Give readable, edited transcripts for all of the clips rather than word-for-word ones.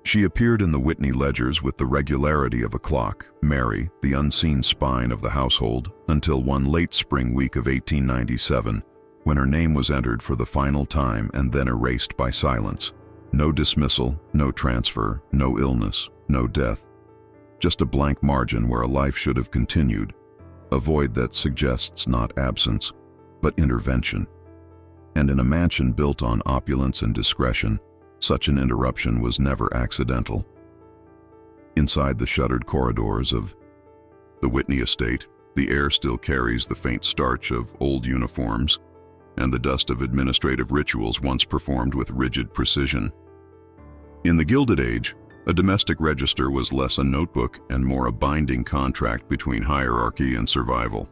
She appeared in the Whitney ledgers with the regularity of a clock, Mary, the unseen spine of the household, until one late spring week of 1897, when her name was entered for the final time and then erased by silence. No dismissal, no transfer, no illness, no death. Just a blank margin where a life should have continued, a void that suggests not absence, but intervention. And in a mansion built on opulence and discretion, such an interruption was never accidental. Inside the shuttered corridors of the Whitney estate, the air still carries the faint starch of old uniforms and the dust of administrative rituals once performed with rigid precision. In the Gilded Age, a domestic register was less a notebook and more a binding contract between hierarchy and survival.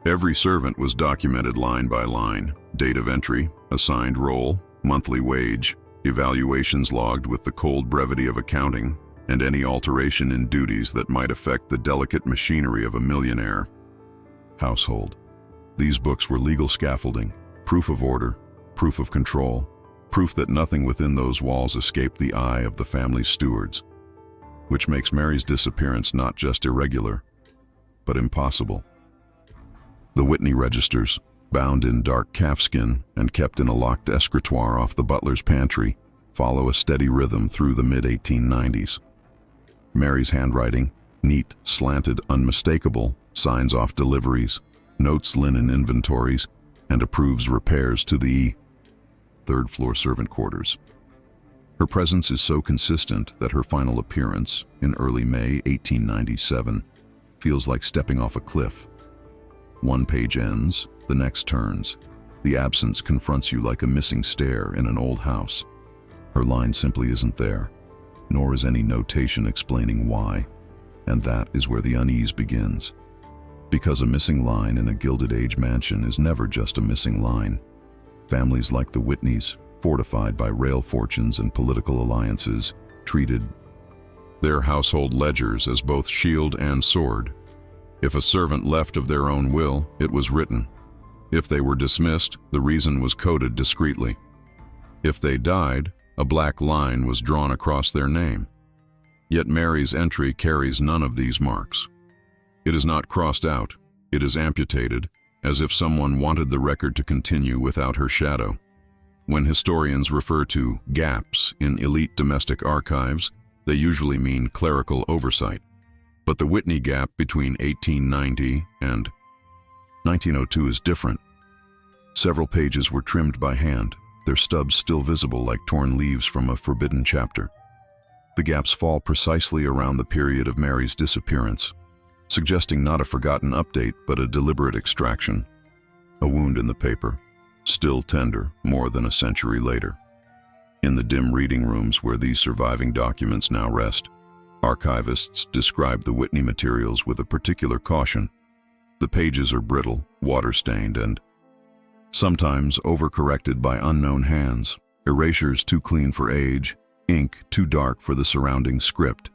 Every servant was documented line by line, date of entry, assigned role, monthly wage, evaluations logged with the cold brevity of accounting, and any alteration in duties that might affect the delicate machinery of a millionaire household. These books were legal scaffolding, proof of order, proof of control, proof that nothing within those walls escaped the eye of the family's stewards, which makes Mary's disappearance not just irregular, but impossible. The Whitney registers, bound in dark calfskin and kept in a locked escritoire off the butler's pantry, follow a steady rhythm through the mid-1890s. Mary's handwriting, neat, slanted, unmistakable, signs off deliveries, notes linen inventories, and approves repairs to the third-floor servant quarters. Her presence is so consistent that her final appearance, in early May 1897, feels like stepping off a cliff. One page ends, the next turns. The absence confronts you like a missing stair in an old house. Her line simply isn't there, nor is any notation explaining why, and that is where the unease begins. Because a missing line in a Gilded Age mansion is never just a missing line. Families like the Whitneys, fortified by rail fortunes and political alliances, treated their household ledgers as both shield and sword. If a servant left of their own will, it was written. If they were dismissed, the reason was coded discreetly. If they died, a black line was drawn across their name. Yet Mary's entry carries none of these marks. It is not crossed out, it is amputated, as if someone wanted the record to continue without her shadow. When historians refer to gaps in elite domestic archives, they usually mean clerical oversight. But the Whitney gap between 1890 and 1902 is different. Several pages were trimmed by hand, their stubs still visible like torn leaves from a forbidden chapter. The gaps fall precisely around the period of Mary's disappearance, suggesting not a forgotten update but a deliberate extraction. A wound in the paper, still tender more than a century later. In the dim reading rooms where these surviving documents now rest, archivists describe the Whitney materials with a particular caution. The pages are brittle, water-stained, and sometimes overcorrected by unknown hands, erasures too clean for age, ink too dark for the surrounding script.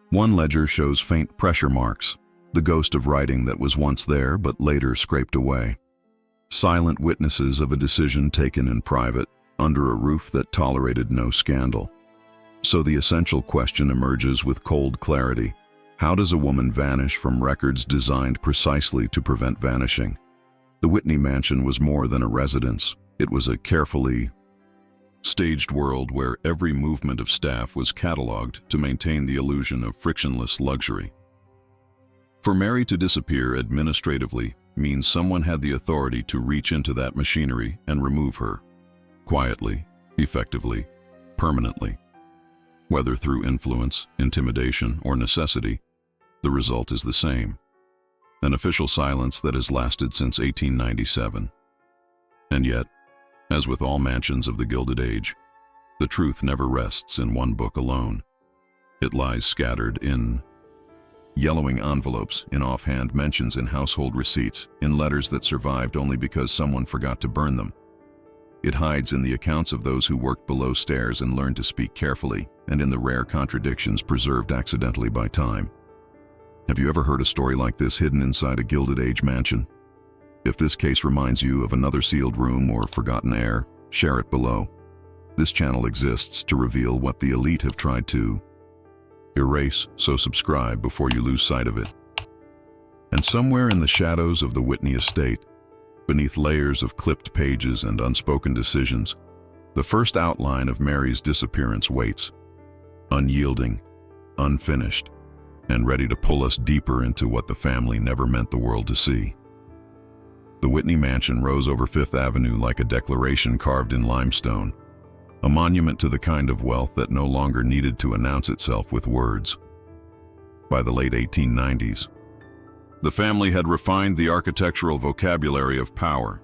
One ledger shows faint pressure marks, the ghost of writing that was once there but later scraped away. Silent witnesses of a decision taken in private, under a roof that tolerated no scandal. So the essential question emerges with cold clarity. How does a woman vanish from records designed precisely to prevent vanishing? The Whitney mansion was more than a residence. It was a carefully staged world where every movement of staff was catalogued to maintain the illusion of frictionless luxury. For Mary to disappear administratively means someone had the authority to reach into that machinery and remove her. Quietly, effectively, permanently. Whether through influence, intimidation, or necessity, the result is the same. An official silence that has lasted since 1897. And yet, as with all mansions of the Gilded Age, the truth never rests in one book alone. It lies scattered in yellowing envelopes, in offhand mentions in household receipts, in letters that survived only because someone forgot to burn them. It hides in the accounts of those who worked below stairs and learned to speak carefully, and in the rare contradictions preserved accidentally by time. Have you ever heard a story like this hidden inside a Gilded Age mansion? If this case reminds you of another sealed room or forgotten heir, share it below. This channel exists to reveal what the elite have tried to erase, so subscribe before you lose sight of it. And somewhere in the shadows of the Whitney estate, beneath layers of clipped pages and unspoken decisions, the first outline of Mary's disappearance waits, unyielding, unfinished, and ready to pull us deeper into what the family never meant the world to see. The Whitney mansion rose over Fifth Avenue like a declaration carved in limestone, a monument to the kind of wealth that no longer needed to announce itself with words. By the late 1890s, the family had refined the architectural vocabulary of power.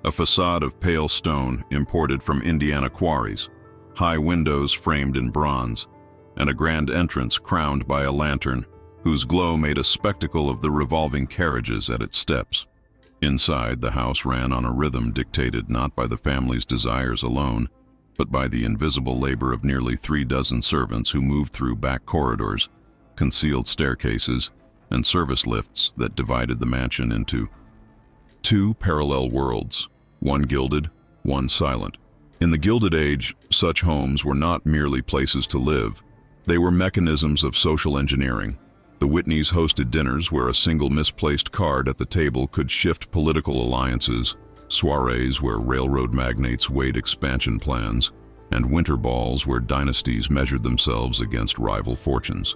A facade of pale stone imported from Indiana quarries, high windows framed in bronze, and a grand entrance crowned by a lantern whose glow made a spectacle of the revolving carriages at its steps. Inside, the house ran on a rhythm dictated not by the family's desires alone, but by the invisible labor of nearly 36 servants who moved through back corridors, concealed staircases, and service lifts that divided the mansion into two parallel worlds, one gilded, one silent. In the Gilded Age, such homes were not merely places to live. They were mechanisms of social engineering. The Whitneys hosted dinners where a single misplaced card at the table could shift political alliances, soirees where railroad magnates weighed expansion plans, and winter balls where dynasties measured themselves against rival fortunes.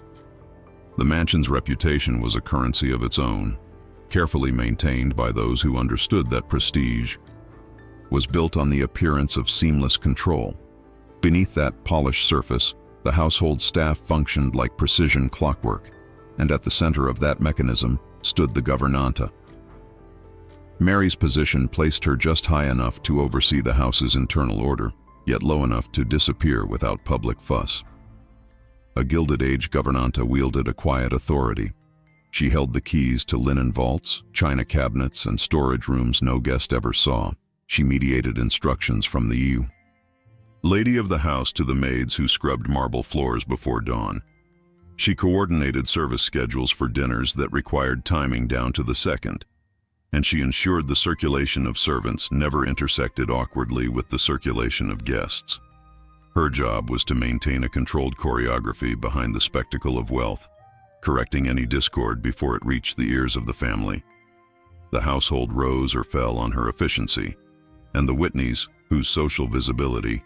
The mansion's reputation was a currency of its own, carefully maintained by those who understood that prestige was built on the appearance of seamless control. Beneath that polished surface, the household staff functioned like precision clockwork, and at the center of that mechanism stood the gouvernante. Mary's position placed her just high enough to oversee the house's internal order, yet low enough to disappear without public fuss. A Gilded Age gouvernante wielded a quiet authority. She held the keys to linen vaults, china cabinets, and storage rooms no guest ever saw. She mediated instructions from the lady of the house to the maids who scrubbed marble floors before dawn. She coordinated service schedules for dinners that required timing down to the second, and she ensured the circulation of servants never intersected awkwardly with the circulation of guests. Her job was to maintain a controlled choreography behind the spectacle of wealth, correcting any discord before it reached the ears of the family. The household rose or fell on her efficiency, and the Whitneys, whose social visibility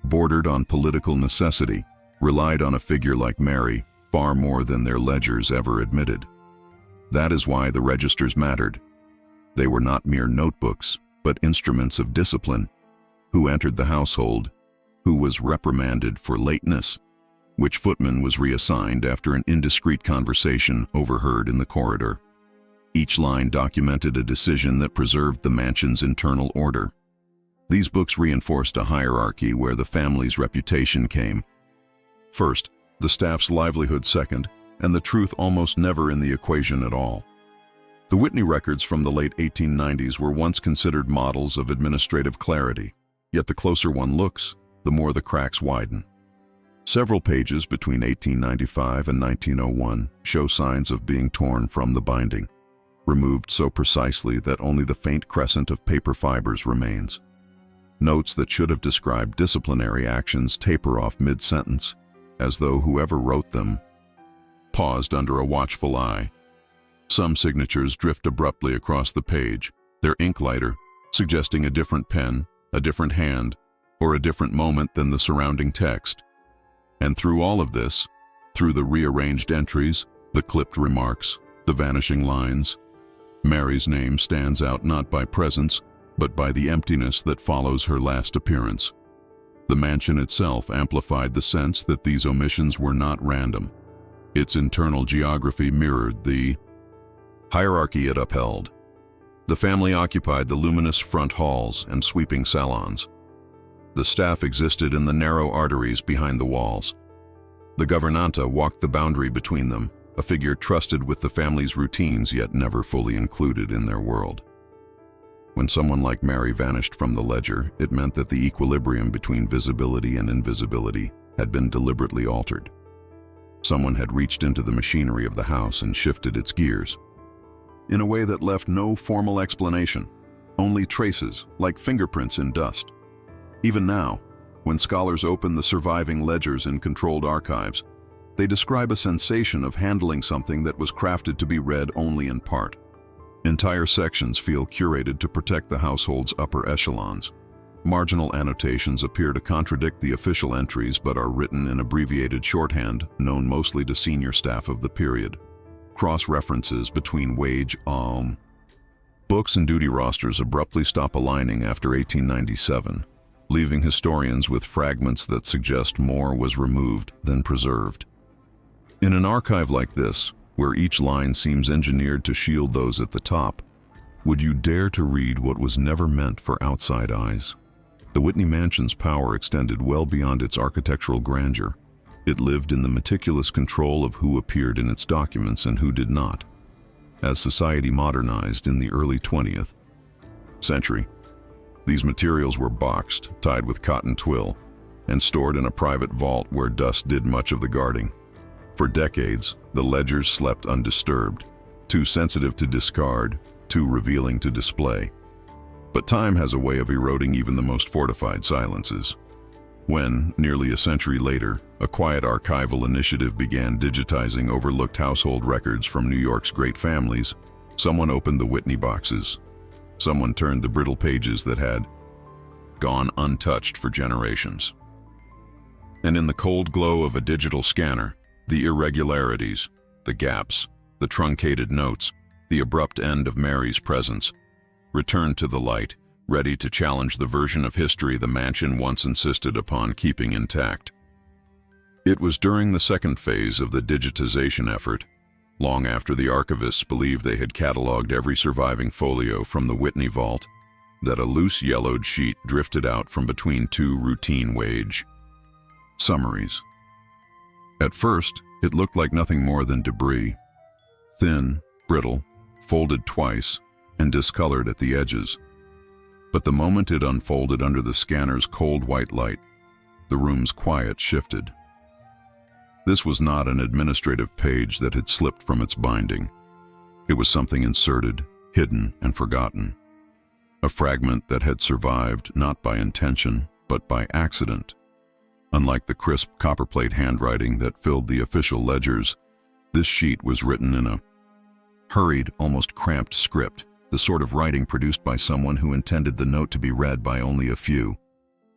bordered on political necessity, relied on a figure like Mary far more than their ledgers ever admitted. That is why the registers mattered. They were not mere notebooks, but instruments of discipline. Who entered the household, who was reprimanded for lateness, which footman was reassigned after an indiscreet conversation overheard in the corridor. Each line documented a decision that preserved the mansion's internal order. These books reinforced a hierarchy where the family's reputation came first, the staff's livelihood second, and the truth almost never in the equation at all. The Whitney records from the late 1890s were once considered models of administrative clarity, yet the closer one looks, the more the cracks widen. Several pages between 1895 and 1901 show signs of being torn from the binding, removed so precisely that only the faint crescent of paper fibers remains. Notes that should have described disciplinary actions taper off mid-sentence, as though whoever wrote them paused under a watchful eye. Some signatures drift abruptly across the page, their ink lighter, suggesting a different pen, a different hand, or a different moment than the surrounding text. And through all of this, through the rearranged entries, the clipped remarks, the vanishing lines, Mary's name stands out not by presence, but by the emptiness that follows her last appearance. The mansion itself amplified the sense that these omissions were not random. Its internal geography mirrored the hierarchy it upheld. The family occupied the luminous front halls and sweeping salons. The staff existed in the narrow arteries behind the walls. The gouvernante walked the boundary between them, a figure trusted with the family's routines yet never fully included in their world. When someone like Mary vanished from the ledger, it meant that the equilibrium between visibility and invisibility had been deliberately altered. Someone had reached into the machinery of the house and shifted its gears, in a way that left no formal explanation, only traces, like fingerprints in dust. Even now, When scholars open the surviving ledgers in controlled archives, they describe a sensation of handling something that was crafted to be read only in part. Entire sections feel curated to protect the household's upper echelons. Marginal annotations appear to contradict the official entries but are written in abbreviated shorthand, known mostly to senior staff of the period. Cross-references between wage, books and duty rosters abruptly stop aligning after 1897, leaving historians with fragments that suggest more was removed than preserved. In an archive like this, where each line seems engineered to shield those at the top, would you dare to read what was never meant for outside eyes? The Whitney Mansion's power extended well beyond its architectural grandeur. It lived in the meticulous control of who appeared in its documents and who did not. As society modernized in the early 20th century, these materials were boxed, tied with cotton twill, and stored in a private vault where dust did much of the guarding. For decades, the ledgers slept undisturbed, too sensitive to discard, too revealing to display. But time has a way of eroding even the most fortified silences. When, nearly a century later, a quiet archival initiative began digitizing overlooked household records from New York's great families, someone opened the Whitney boxes. Someone turned the brittle pages that had gone untouched for generations. And in the cold glow of a digital scanner, the irregularities, the gaps, the truncated notes, the abrupt end of Mary's presence, returned to the light, ready to challenge the version of history the mansion once insisted upon keeping intact. It was during the second phase of the digitization effort, long after the archivists believed they had cataloged every surviving folio from the Whitney vault, that a loose yellowed sheet drifted out from between two routine wage summaries. At first, it looked like nothing more than debris, thin, brittle, folded twice, and discolored at the edges. But the moment it unfolded under the scanner's cold white light, the room's quiet shifted. This was not an administrative page that had slipped from its binding. It was something inserted, hidden, and forgotten. A fragment that had survived not by intention, but by accident. Unlike the crisp copperplate handwriting that filled the official ledgers, this sheet was written in a hurried, almost cramped script, the sort of writing produced by someone who intended the note to be read by only a few,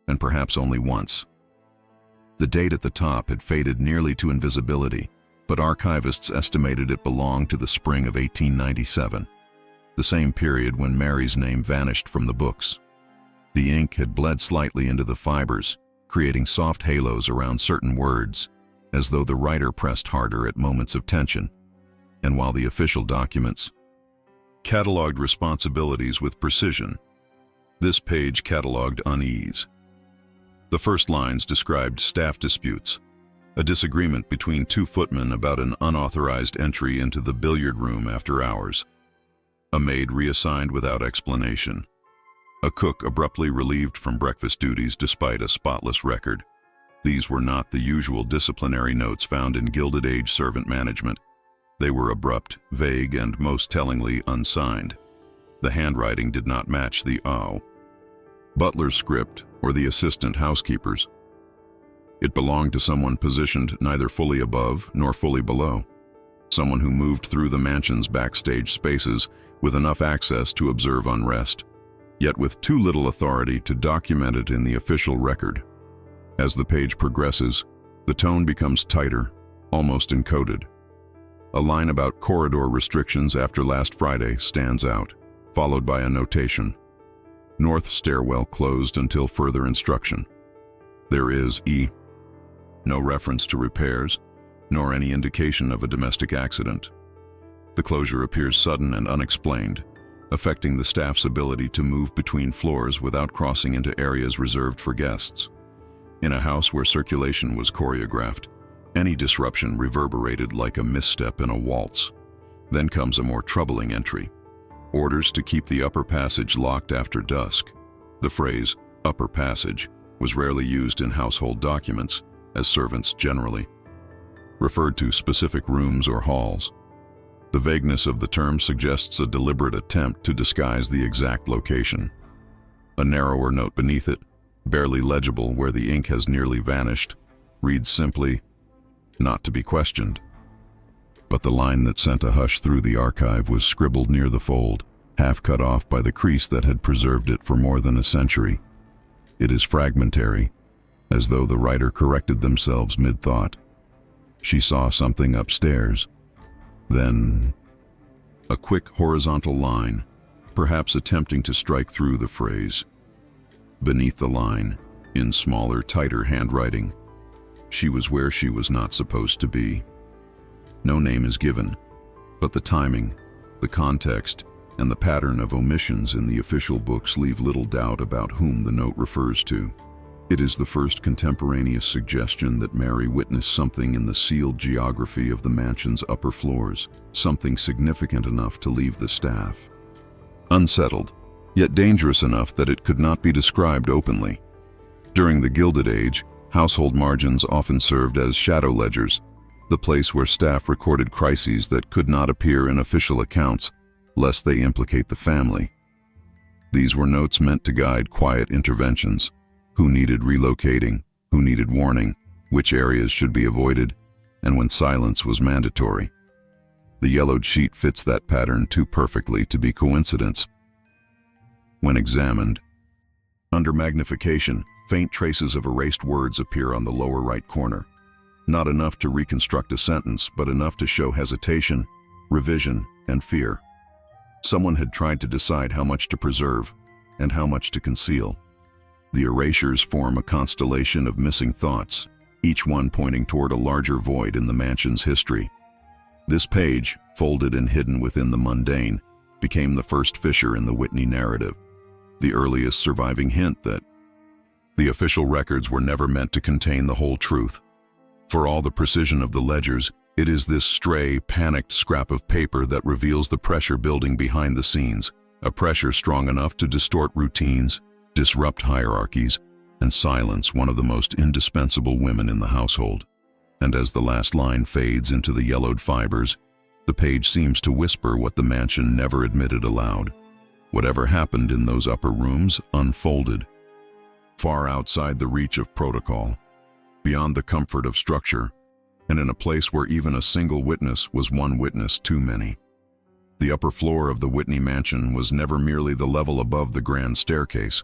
and perhaps only once. The date at the top had faded nearly to invisibility, but archivists estimated it belonged to the spring of 1897, the same period when Mary's name vanished from the books. The ink had bled slightly into the fibers, creating soft halos around certain words, as though the writer pressed harder at moments of tension. And while the official documents cataloged responsibilities with precision, this page cataloged unease. The first lines described staff disputes, a disagreement between two footmen about an unauthorized entry into the billiard room after hours, a maid reassigned without explanation, a cook abruptly relieved from breakfast duties despite a spotless record. These were not the usual disciplinary notes found in Gilded Age servant management. They were abrupt, vague, and most tellingly unsigned. The handwriting did not match the butler's script or the assistant housekeeper's. It belonged to someone positioned neither fully above nor fully below, someone who moved through the mansion's backstage spaces with enough access to observe unrest, yet with too little authority to document it in the official record. As the page progresses, the tone becomes tighter, almost encoded. A line about corridor restrictions after last Friday stands out, followed by a notation. North stairwell closed until further instruction. There is no reference to repairs, nor any indication of a domestic accident. The closure appears sudden and unexplained, affecting the staff's ability to move between floors without crossing into areas reserved for guests. In a house where circulation was choreographed, any disruption reverberated like a misstep in a waltz. Then comes a more troubling entry. Orders to keep the upper passage locked after dusk. The phrase, upper passage, was rarely used in household documents, as servants generally referred to specific rooms or halls. The vagueness of the term suggests a deliberate attempt to disguise the exact location. A narrower note beneath it, barely legible where the ink has nearly vanished, reads simply, "Not to be questioned." But the line that sent a hush through the archive was scribbled near the fold, half cut off by the crease that had preserved it for more than a century. It is fragmentary, as though the writer corrected themselves mid-thought. She saw something upstairs. Then, a quick horizontal line, perhaps attempting to strike through the phrase. Beneath the line, in smaller, tighter handwriting, she was where she was not supposed to be. No name is given, but the timing, the context, and the pattern of omissions in the official books leave little doubt about whom the note refers to. It is the first contemporaneous suggestion that Mary witnessed something in the sealed geography of the mansion's upper floors, something significant enough to leave the staff unsettled, yet dangerous enough that it could not be described openly. During the Gilded Age, household margins often served as shadow ledgers, the place where staff recorded crises that could not appear in official accounts, lest they implicate the family. These were notes meant to guide quiet interventions: who needed relocating, who needed warning, which areas should be avoided, and when silence was mandatory. The yellowed sheet fits that pattern too perfectly to be coincidence. When examined, under magnification, faint traces of erased words appear on the lower right corner. Not enough to reconstruct a sentence, but enough to show hesitation, revision, and fear. Someone had tried to decide how much to preserve and how much to conceal. The erasures form a constellation of missing thoughts, each one pointing toward a larger void in the mansion's history. This page, folded and hidden within the mundane, became the first fissure in the Whitney narrative, the earliest surviving hint that the official records were never meant to contain the whole truth. For all the precision of the ledgers, it is this stray, panicked scrap of paper that reveals the pressure building behind the scenes, a pressure strong enough to distort routines, disrupt hierarchies, and silence one of the most indispensable women in the household. And as the last line fades into the yellowed fibers, the page seems to whisper what the mansion never admitted aloud. Whatever happened in those upper rooms unfolded, far outside the reach of protocol, beyond the comfort of structure, and in a place where even a single witness was one witness too many. The upper floor of the Whitney mansion was never merely the level above the grand staircase.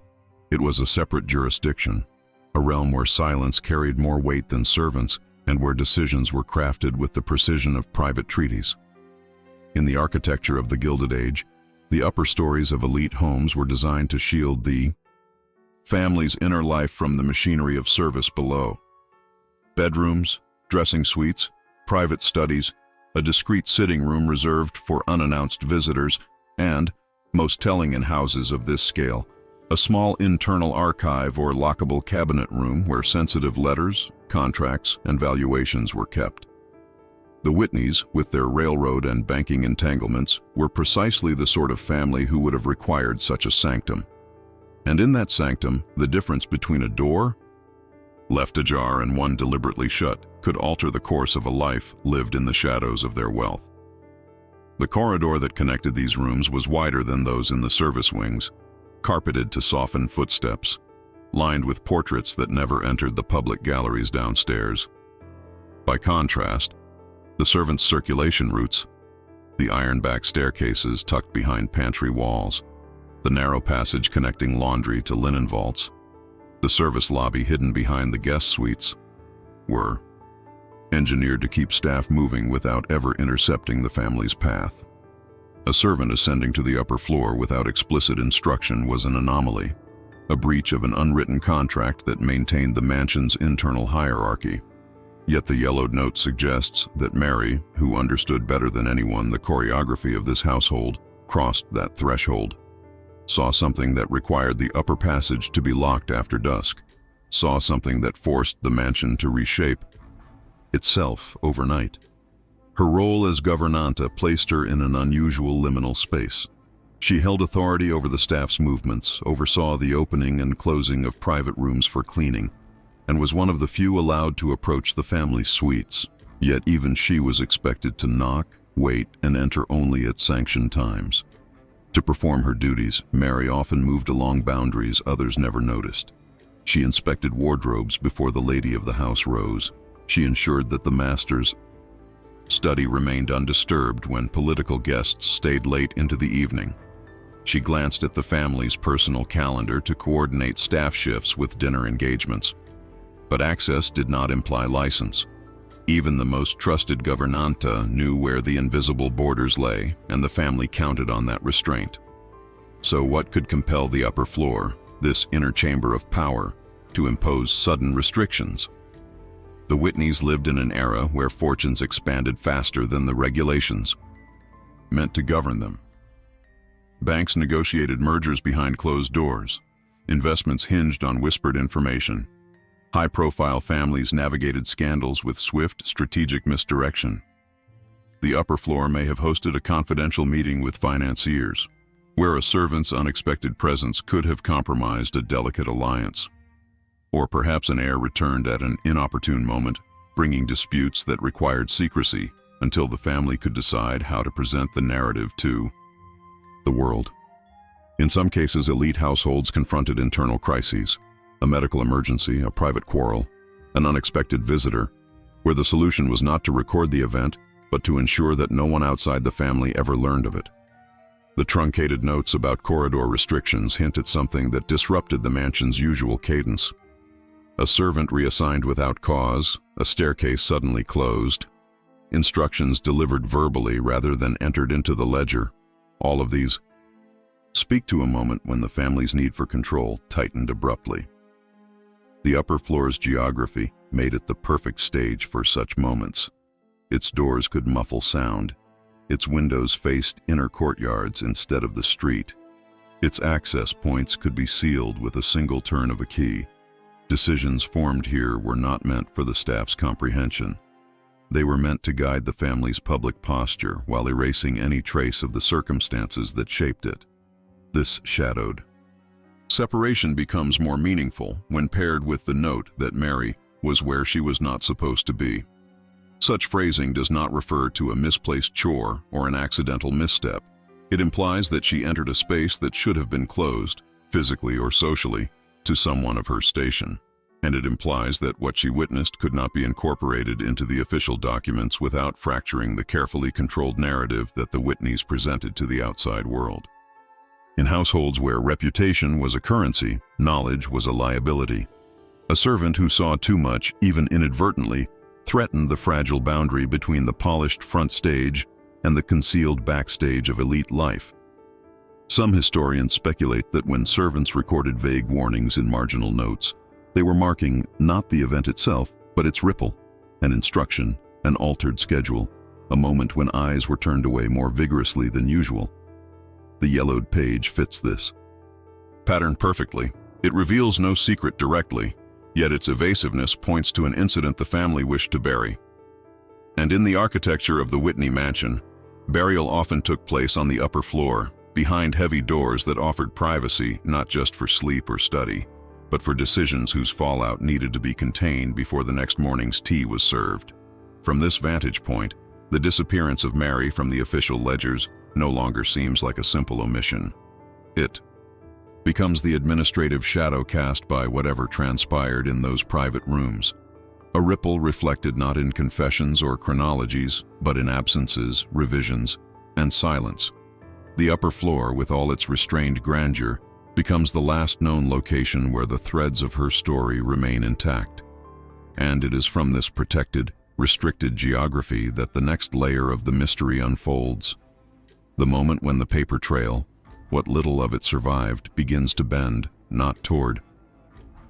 It was a separate jurisdiction, a realm where silence carried more weight than servants, and where decisions were crafted with the precision of private treaties. In the architecture of the Gilded Age, the upper stories of elite homes were designed to shield the family's inner life from the machinery of service below. Bedrooms, dressing suites, private studies, a discreet sitting room reserved for unannounced visitors, and, most telling in houses of this scale, a small internal archive or lockable cabinet room where sensitive letters, contracts, and valuations were kept. The Whitneys, with their railroad and banking entanglements, were precisely the sort of family who would have required such a sanctum. And in that sanctum, the difference between a door left ajar and one deliberately shut could alter the course of a life lived in the shadows of their wealth. The corridor that connected these rooms was wider than those in the service wings, carpeted to soften footsteps, lined with portraits that never entered the public galleries downstairs. By contrast, the servants' circulation routes, the iron-back staircases tucked behind pantry walls, the narrow passage connecting laundry to linen vaults, the service lobby hidden behind the guest suites, were engineered to keep staff moving without ever intercepting the family's path. A servant ascending to the upper floor without explicit instruction was an anomaly, a breach of an unwritten contract that maintained the mansion's internal hierarchy. Yet the yellowed note suggests that Mary, who understood better than anyone the choreography of this household, crossed that threshold, saw something that required the upper passage to be locked after dusk, saw something that forced the mansion to reshape itself overnight. Her role as gouvernante placed her in an unusual liminal space. She held authority over the staff's movements, oversaw the opening and closing of private rooms for cleaning, and was one of the few allowed to approach the family's suites. Yet even she was expected to knock, wait, and enter only at sanctioned times. To perform her duties, Mary often moved along boundaries others never noticed. She inspected wardrobes before the lady of the house rose. She ensured that the master's study remained undisturbed when political guests stayed late into the evening. She glanced at the family's personal calendar to coordinate staff shifts with dinner engagements. But access did not imply license. Even the most trusted governanta knew where the invisible borders lay, and the family counted on that restraint. So what could compel the upper floor, this inner chamber of power, to impose sudden restrictions? The Whitneys lived in an era where fortunes expanded faster than the regulations meant to govern them. Banks negotiated mergers behind closed doors. Investments hinged on whispered information. High-profile families navigated scandals with swift, strategic misdirection. The upper floor may have hosted a confidential meeting with financiers, where a servant's unexpected presence could have compromised a delicate alliance. Or perhaps an heir returned at an inopportune moment, bringing disputes that required secrecy until the family could decide how to present the narrative to the world. In some cases, elite households confronted internal crises, a medical emergency, a private quarrel, an unexpected visitor, where the solution was not to record the event, but to ensure that no one outside the family ever learned of it. The truncated notes about corridor restrictions hint at something that disrupted the mansion's usual cadence. A servant reassigned without cause, a staircase suddenly closed, instructions delivered verbally rather than entered into the ledger. All of these speak to a moment when the family's need for control tightened abruptly. The upper floor's geography made it the perfect stage for such moments. Its doors could muffle sound. Its windows faced inner courtyards instead of the street. Its access points could be sealed with a single turn of a key. Decisions formed here were not meant for the staff's comprehension. They were meant to guide the family's public posture while erasing any trace of the circumstances that shaped it. This shadowed separation becomes more meaningful when paired with the note that Mary was where she was not supposed to be. Such phrasing does not refer to a misplaced chore or an accidental misstep. It implies that she entered a space that should have been closed, physically or socially, to someone of her station. And it implies that what she witnessed could not be incorporated into the official documents without fracturing the carefully controlled narrative that the Whitneys presented to the outside world. In households where reputation was a currency, knowledge was a liability. A servant who saw too much, even inadvertently, threatened the fragile boundary between the polished front stage and the concealed backstage of elite life. Some historians speculate that when servants recorded vague warnings in marginal notes, they were marking not the event itself, but its ripple, an instruction, an altered schedule, a moment when eyes were turned away more vigorously than usual. The yellowed page fits this pattern perfectly. It reveals no secret directly, yet its evasiveness points to an incident the family wished to bury. And in the architecture of the Whitney mansion, burial often took place on the upper floor, behind heavy doors that offered privacy not just for sleep or study, but for decisions whose fallout needed to be contained before the next morning's tea was served. From this vantage point, the disappearance of Mary from the official ledgers no longer seems like a simple omission. It becomes the administrative shadow cast by whatever transpired in those private rooms, a ripple reflected not in confessions or chronologies, but in absences, revisions, and silence. The upper floor, with all its restrained grandeur, becomes the last known location where the threads of her story remain intact. And it is from this protected, restricted geography that the next layer of the mystery unfolds. The moment when the paper trail, what little of it survived, begins to bend, not toward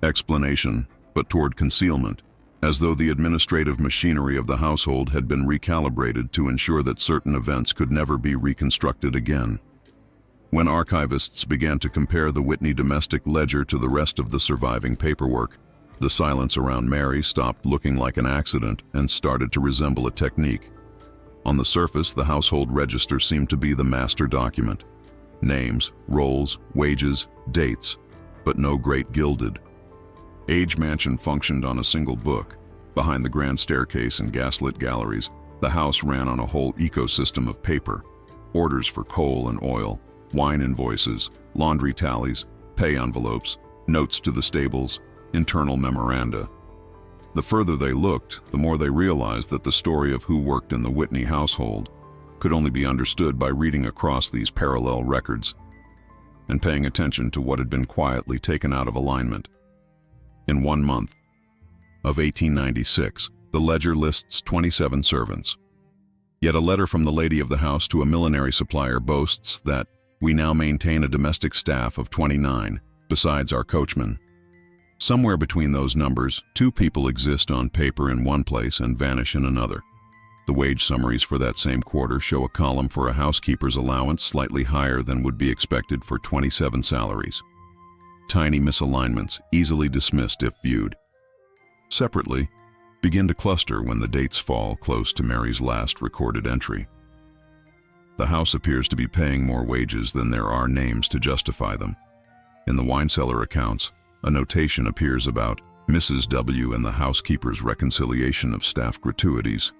explanation, but toward concealment, as though the administrative machinery of the household had been recalibrated to ensure that certain events could never be reconstructed again. When archivists began to compare the Whitney domestic ledger to the rest of the surviving paperwork, the silence around Mary stopped looking like an accident and started to resemble a technique. On the surface, the household register seemed to be the master document. Names, roles, wages, dates, but no great Gilded Age mansion functioned on a single book. Behind the grand staircase and gaslit galleries, the house ran on a whole ecosystem of paper: orders for coal and oil, wine invoices, laundry tallies, pay envelopes, notes to the stables, internal memoranda. The further they looked, the more they realized that the story of who worked in the Whitney household could only be understood by reading across these parallel records and paying attention to what had been quietly taken out of alignment. In 1 month of 1896, the ledger lists 27 servants. Yet a letter from the lady of the house to a millinery supplier boasts that we now maintain a domestic staff of 29, besides our coachman. Somewhere between those numbers, 2 people exist on paper in one place and vanish in another. The wage summaries for that same quarter show a column for a housekeeper's allowance slightly higher than would be expected for 27 salaries. Tiny misalignments, easily dismissed if viewed. Separately, begin to cluster when the dates fall close to Mary's last recorded entry. The house appears to be paying more wages than there are names to justify them. In the wine cellar accounts, a notation appears about Mrs. W. and the housekeeper's reconciliation of staff gratuities,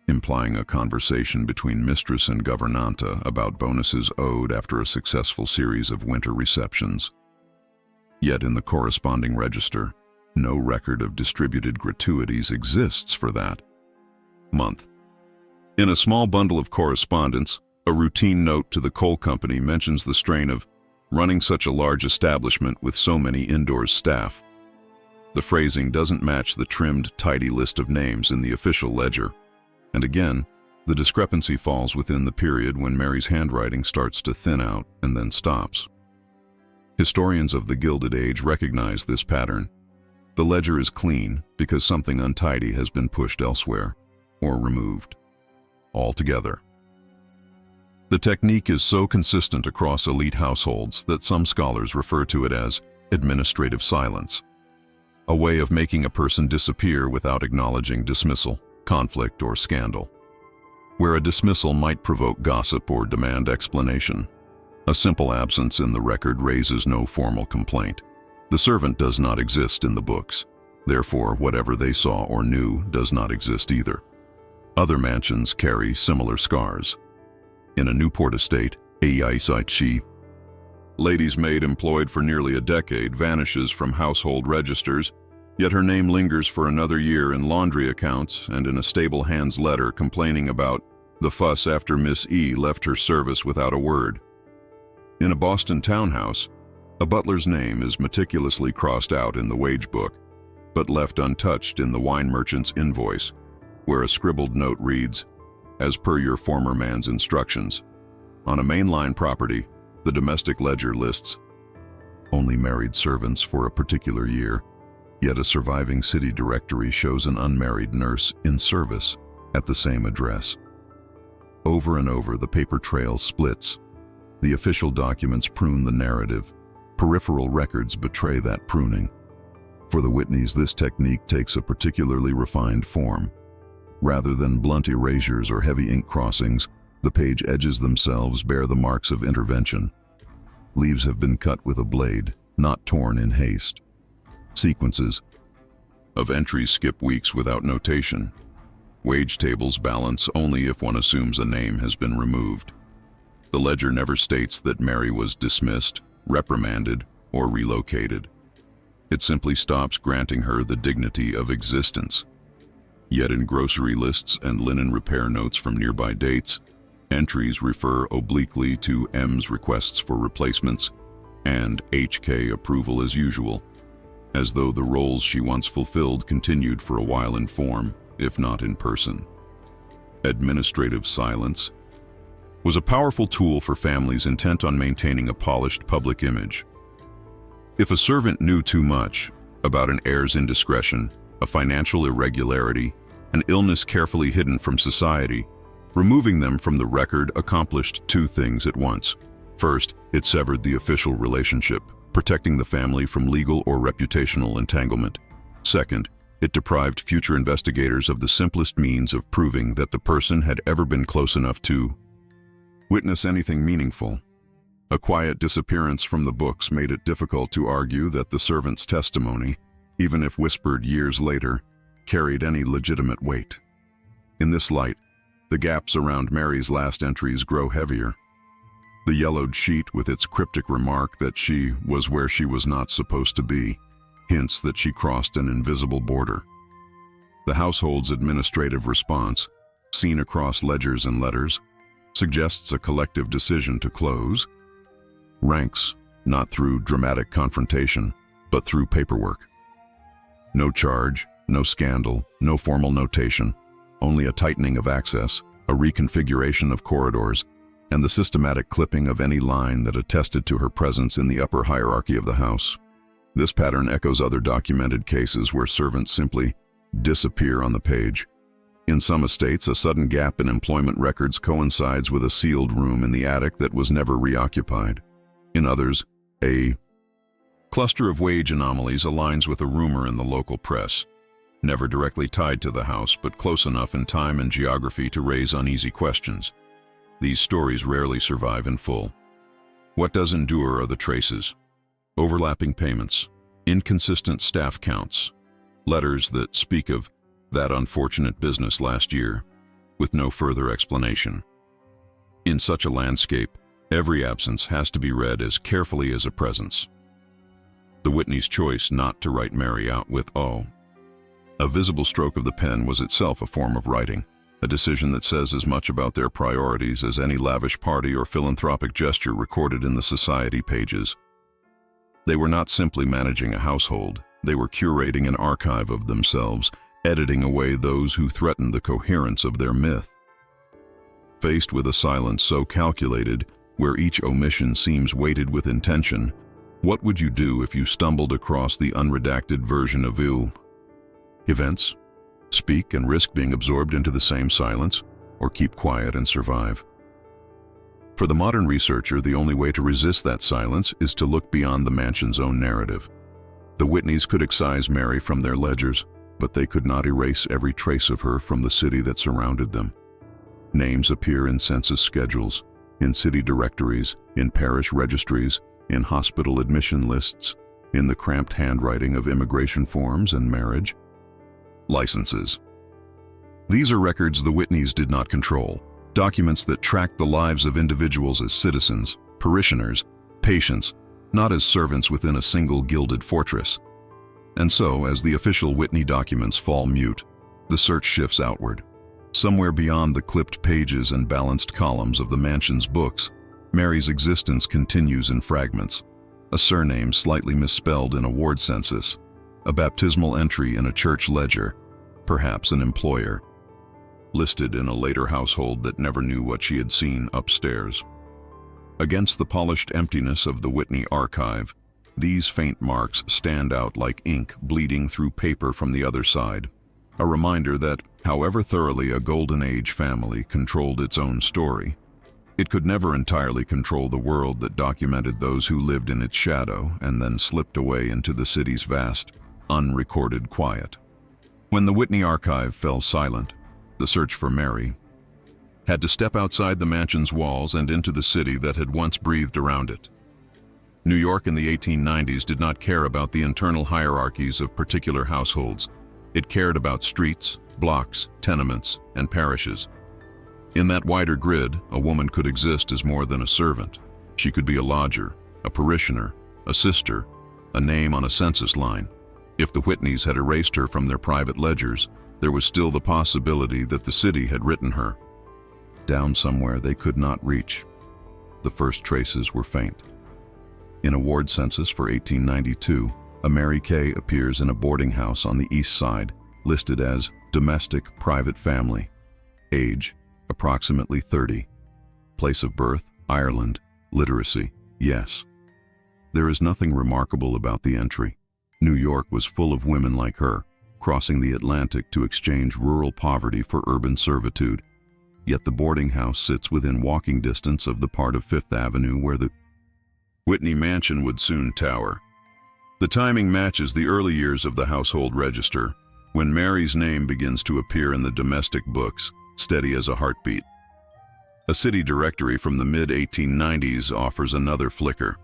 implying a conversation between mistress and gouvernante about bonuses owed after a successful series of winter receptions. Yet in the corresponding register, no record of distributed gratuities exists for that month. In a small bundle of correspondence, a routine note to the coal company mentions the strain of running such a large establishment with so many indoors staff. The phrasing doesn't match the trimmed, tidy list of names in the official ledger. And again, the discrepancy falls within the period when Mary's handwriting starts to thin out and then stops. Historians of the Gilded Age recognize this pattern. The ledger is clean because something untidy has been pushed elsewhere or removed altogether. The technique is so consistent across elite households that some scholars refer to it as administrative silence, a way of making a person disappear without acknowledging dismissal, conflict, or scandal. Where a dismissal might provoke gossip or demand explanation, a simple absence in the record raises no formal complaint. The servant does not exist in the books. Therefore, whatever they saw or knew does not exist either. Other mansions carry similar scars. In a Newport estate, a lady's maid employed for nearly a decade vanishes from household registers, yet her name lingers for another year in laundry accounts and in a stable hand's letter complaining about the fuss after Miss E left her service without a word. In a Boston townhouse, a butler's name is meticulously crossed out in the wage book, but left untouched in the wine merchant's invoice, where a scribbled note reads, "As per your former man's instructions." On a mainline property, the domestic ledger lists only married servants for a particular year, yet a surviving city directory shows an unmarried nurse in service at the same address. Over and over, the paper trail splits. The official documents prune the narrative. Peripheral records betray that pruning. For the Whitneys, this technique takes a particularly refined form. Rather than blunt erasures or heavy ink crossings, the page edges themselves bear the marks of intervention. Leaves have been cut with a blade, not torn in haste. Sequences of entries skip weeks without notation. Wage tables balance only if one assumes a name has been removed. The ledger never states that Mary was dismissed, reprimanded, or relocated. It simply stops granting her the dignity of existence. Yet in grocery lists and linen repair notes from nearby dates, entries refer obliquely to M's requests for replacements and HK approval as usual, as though the roles she once fulfilled continued for a while in form, if not in person. Administrative silence was a powerful tool for families intent on maintaining a polished public image. If a servant knew too much about an heir's indiscretion, a financial irregularity, an illness carefully hidden from society, removing them from the record accomplished 2 things at once. First, it severed the official relationship, protecting the family from legal or reputational entanglement. Second, it deprived future investigators of the simplest means of proving that the person had ever been close enough to witness anything meaningful. A quiet disappearance from the books made it difficult to argue that the servant's testimony, even if whispered years later, carried any legitimate weight. In this light, the gaps around Mary's last entries grow heavier. The yellowed sheet with its cryptic remark that she was where she was not supposed to be, hints that she crossed an invisible border. The household's administrative response, seen across ledgers and letters, suggests a collective decision to close. Ranks, not through dramatic confrontation, but through paperwork. No charge, no scandal, no formal notation, only a tightening of access, a reconfiguration of corridors, and the systematic clipping of any line that attested to her presence in the upper hierarchy of the house. This pattern echoes other documented cases where servants simply disappear on the page. In some estates, a sudden gap in employment records coincides with a sealed room in the attic that was never reoccupied. In others, a cluster of wage anomalies aligns with a rumor in the local press, never directly tied to the house, but close enough in time and geography to raise uneasy questions. These stories rarely survive in full. What does endure are the traces: overlapping payments, inconsistent staff counts, letters that speak of that unfortunate business last year, with no further explanation. In such a landscape, every absence has to be read as carefully as a presence. The Whitneys' choice not to write Mary out with O, a visible stroke of the pen, was itself a form of writing, a decision that says as much about their priorities as any lavish party or philanthropic gesture recorded in the society pages. They were not simply managing a household, they were curating an archive of themselves, editing away those who threatened the coherence of their myth. Faced with a silence so calculated, where each omission seems weighted with intention, what would you do if you stumbled across the unredacted version of events? Speak and risk being absorbed into the same silence, or keep quiet and survive? For the modern researcher, the only way to resist that silence is to look beyond the mansion's own narrative. The Whitneys could excise Mary from their ledgers, but they could not erase every trace of her from the city that surrounded them. Names appear in census schedules, in city directories, in parish registries, in hospital admission lists, in the cramped handwriting of immigration forms and marriage licenses. These are records the Whitneys did not control, documents that track the lives of individuals as citizens, parishioners, patients, not as servants within a single gilded fortress. And so, as the official Whitney documents fall mute, the search shifts outward. Somewhere beyond the clipped pages and balanced columns of the mansion's books, Mary's existence continues in fragments: a surname slightly misspelled in a ward census, a baptismal entry in a church ledger, perhaps an employer listed in a later household that never knew what she had seen upstairs. Against the polished emptiness of the Whitney archive, these faint marks stand out like ink bleeding through paper from the other side, a reminder that, however thoroughly a Golden Age family controlled its own story, it could never entirely control the world that documented those who lived in its shadow and then slipped away into the city's vast, unrecorded quiet. When the Whitney archive fell silent, the search for Mary had to step outside the mansion's walls and into the city that had once breathed around it. New York in the 1890s did not care about the internal hierarchies of particular households. It cared about streets, blocks, tenements, and parishes. In that wider grid, a woman could exist as more than a servant. She could be a lodger, a parishioner, a sister, a name on a census line. If the Whitneys had erased her from their private ledgers, there was still the possibility that the city had written her down somewhere they could not reach. The first traces were faint. In a ward census for 1892, a Mary Kay appears in a boarding house on the east side, listed as domestic private family. Age, approximately 30. Place of birth, Ireland. Literacy, yes. There is nothing remarkable about the entry. New York was full of women like her, crossing the Atlantic to exchange rural poverty for urban servitude. Yet the boarding house sits within walking distance of the part of Fifth Avenue where the Whitney mansion would soon tower. The timing matches the early years of the household register, when Mary's name begins to appear in the domestic books, steady as a heartbeat. A city directory from the mid-1890s offers another flicker.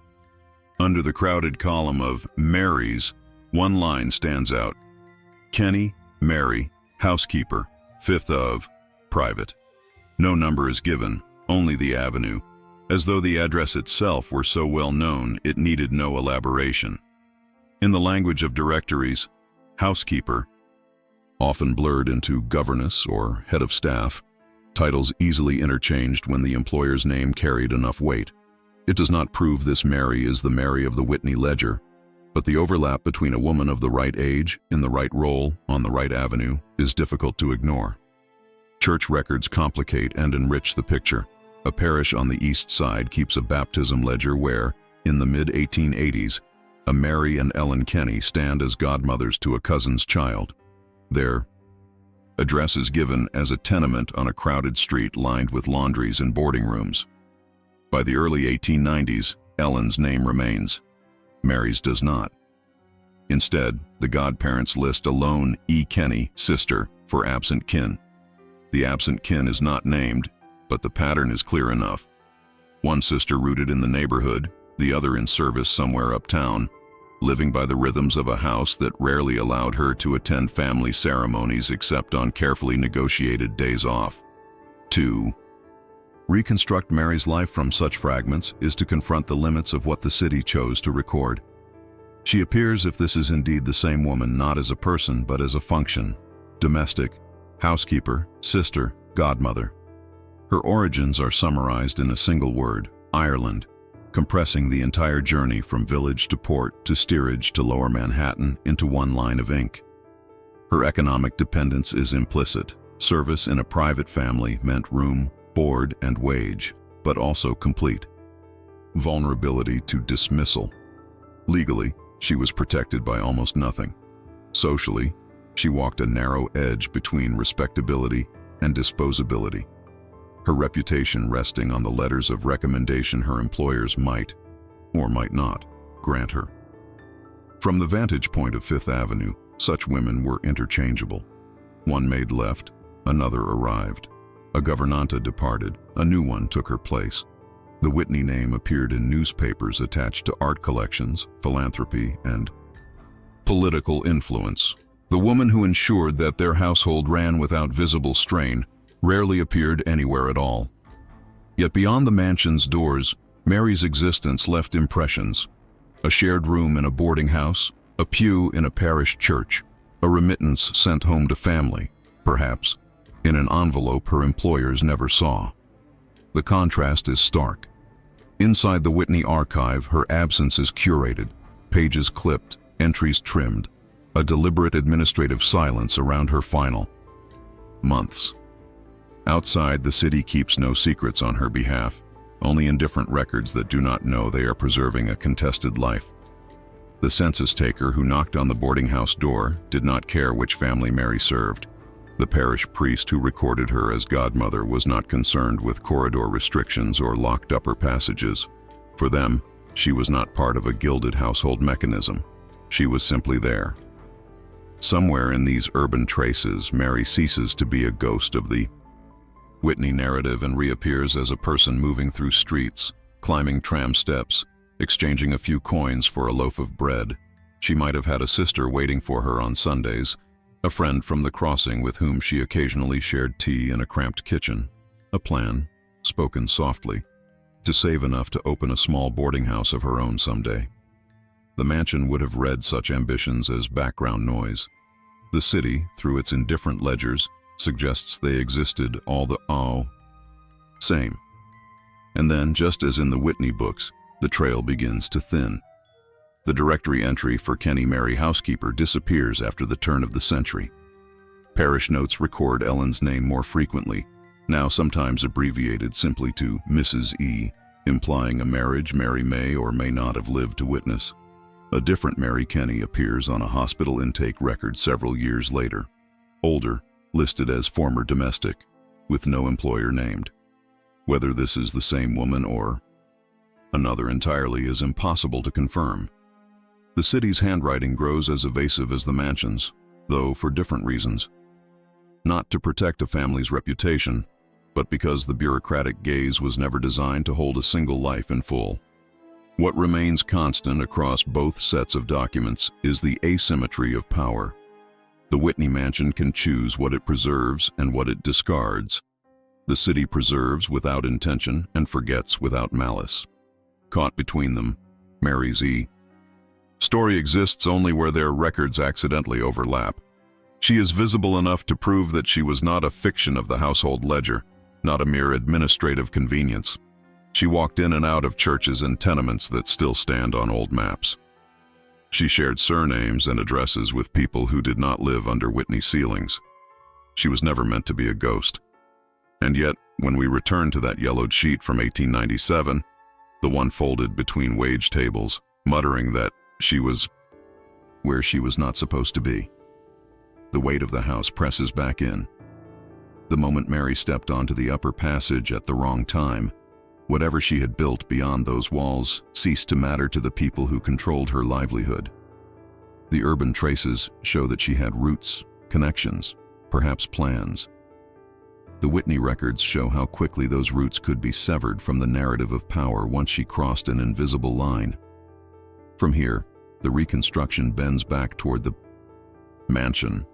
Under the crowded column of Marys, one line stands out: Kenny, Mary, housekeeper, 5th of, private. No number is given, only the avenue, as though the address itself were so well known it needed no elaboration. In the language of directories, housekeeper, often blurred into governess or head of staff, titles easily interchanged when the employer's name carried enough weight. It does not prove this Mary is the Mary of the Whitney ledger, but the overlap between a woman of the right age, in the right role, on the right avenue, is difficult to ignore. Church records complicate and enrich the picture. A parish on the east side keeps a baptism ledger where, in the mid-1880s, a Mary and Ellen Kenny stand as godmothers to a cousin's child. Their address is given as a tenement on a crowded street lined with laundries and boarding rooms. By the early 1890s, Ellen's name remains. Mary's does not. Instead, the godparents list a lone E. Kenny, sister, for absent kin. The absent kin is not named, but the pattern is clear enough. One sister rooted in the neighborhood, the other in service somewhere uptown, living by the rhythms of a house that rarely allowed her to attend family ceremonies except on carefully negotiated days off. 2. Reconstruct Mary's life from such fragments is to confront the limits of what the city chose to record. She appears, if this is indeed the same woman, not as a person but as a function: domestic, housekeeper, sister, godmother. Her origins are summarized in a single word: Ireland, compressing the entire journey from village to port to steerage to Lower Manhattan into one line of ink. Her economic dependence is implicit. Service in a private family meant room, board, and wage, but also complete. Vulnerability to dismissal. Legally, she was protected by almost nothing. Socially, she walked a narrow edge between respectability and disposability. Her reputation resting on the letters of recommendation her employers might, or might not, grant her. From the vantage point of Fifth Avenue, such women were interchangeable. One maid left, another arrived. A gouvernante departed, a new one took her place. The Whitney name appeared in newspapers attached to art collections, philanthropy, and political influence. The woman who ensured that their household ran without visible strain rarely appeared anywhere at all. Yet beyond the mansion's doors, Mary's existence left impressions. A shared room in a boarding house, a pew in a parish church, a remittance sent home to family, perhaps, in an envelope her employers never saw. The contrast is stark. Inside the Whitney archive, her absence is curated, pages clipped, entries trimmed, a deliberate administrative silence around her final months. Outside, the city keeps no secrets on her behalf, only indifferent records that do not know they are preserving a contested life. The census taker who knocked on the boarding house door did not care which family Mary served. The parish priest who recorded her as godmother was not concerned with corridor restrictions or locked upper passages. For them, she was not part of a gilded household mechanism. She was simply there. Somewhere in these urban traces, Mary ceases to be a ghost of the Whitney narrative and reappears as a person moving through streets, climbing tram steps, exchanging a few coins for a loaf of bread. She might have had a sister waiting for her on Sundays, a friend from the crossing with whom she occasionally shared tea in a cramped kitchen, a plan, spoken softly, to save enough to open a small boarding house of her own someday. The mansion would have read such ambitions as background noise. The city, through its indifferent ledgers, suggests they existed all the same. And then, just as in the Whitney books, the trail begins to thin. The directory entry for Kenny Mary housekeeper disappears after the turn of the century. Parish notes record Ellen's name more frequently, now sometimes abbreviated simply to Mrs. E., implying a marriage Mary may or may not have lived to witness. A different Mary Kenny appears on a hospital intake record several years later, older, listed as former domestic, with no employer named. Whether this is the same woman or another entirely is impossible to confirm. The city's handwriting grows as evasive as the mansion's, though for different reasons. Not to protect a family's reputation, but because the bureaucratic gaze was never designed to hold a single life in full. What remains constant across both sets of documents is the asymmetry of power. The Whitney mansion can choose what it preserves and what it discards. The city preserves without intention and forgets without malice. Caught between them, Mary's E. Story exists only where their records accidentally overlap. She is visible enough to prove that she was not a fiction of the household ledger, not a mere administrative convenience. She walked in and out of churches and tenements that still stand on old maps. She shared surnames and addresses with people who did not live under Whitney ceilings. She was never meant to be a ghost. And yet, when we return to that yellowed sheet from 1897, the one folded between wage tables, muttering that she was where she was not supposed to be, the weight of the house presses back in. The moment Mary stepped onto the upper passage at the wrong time, whatever she had built beyond those walls ceased to matter to the people who controlled her livelihood. The urban traces show that she had roots, connections, perhaps plans. The Whitney records show how quickly those roots could be severed from the narrative of power once she crossed an invisible line. From here, the reconstruction bends back toward the mansion.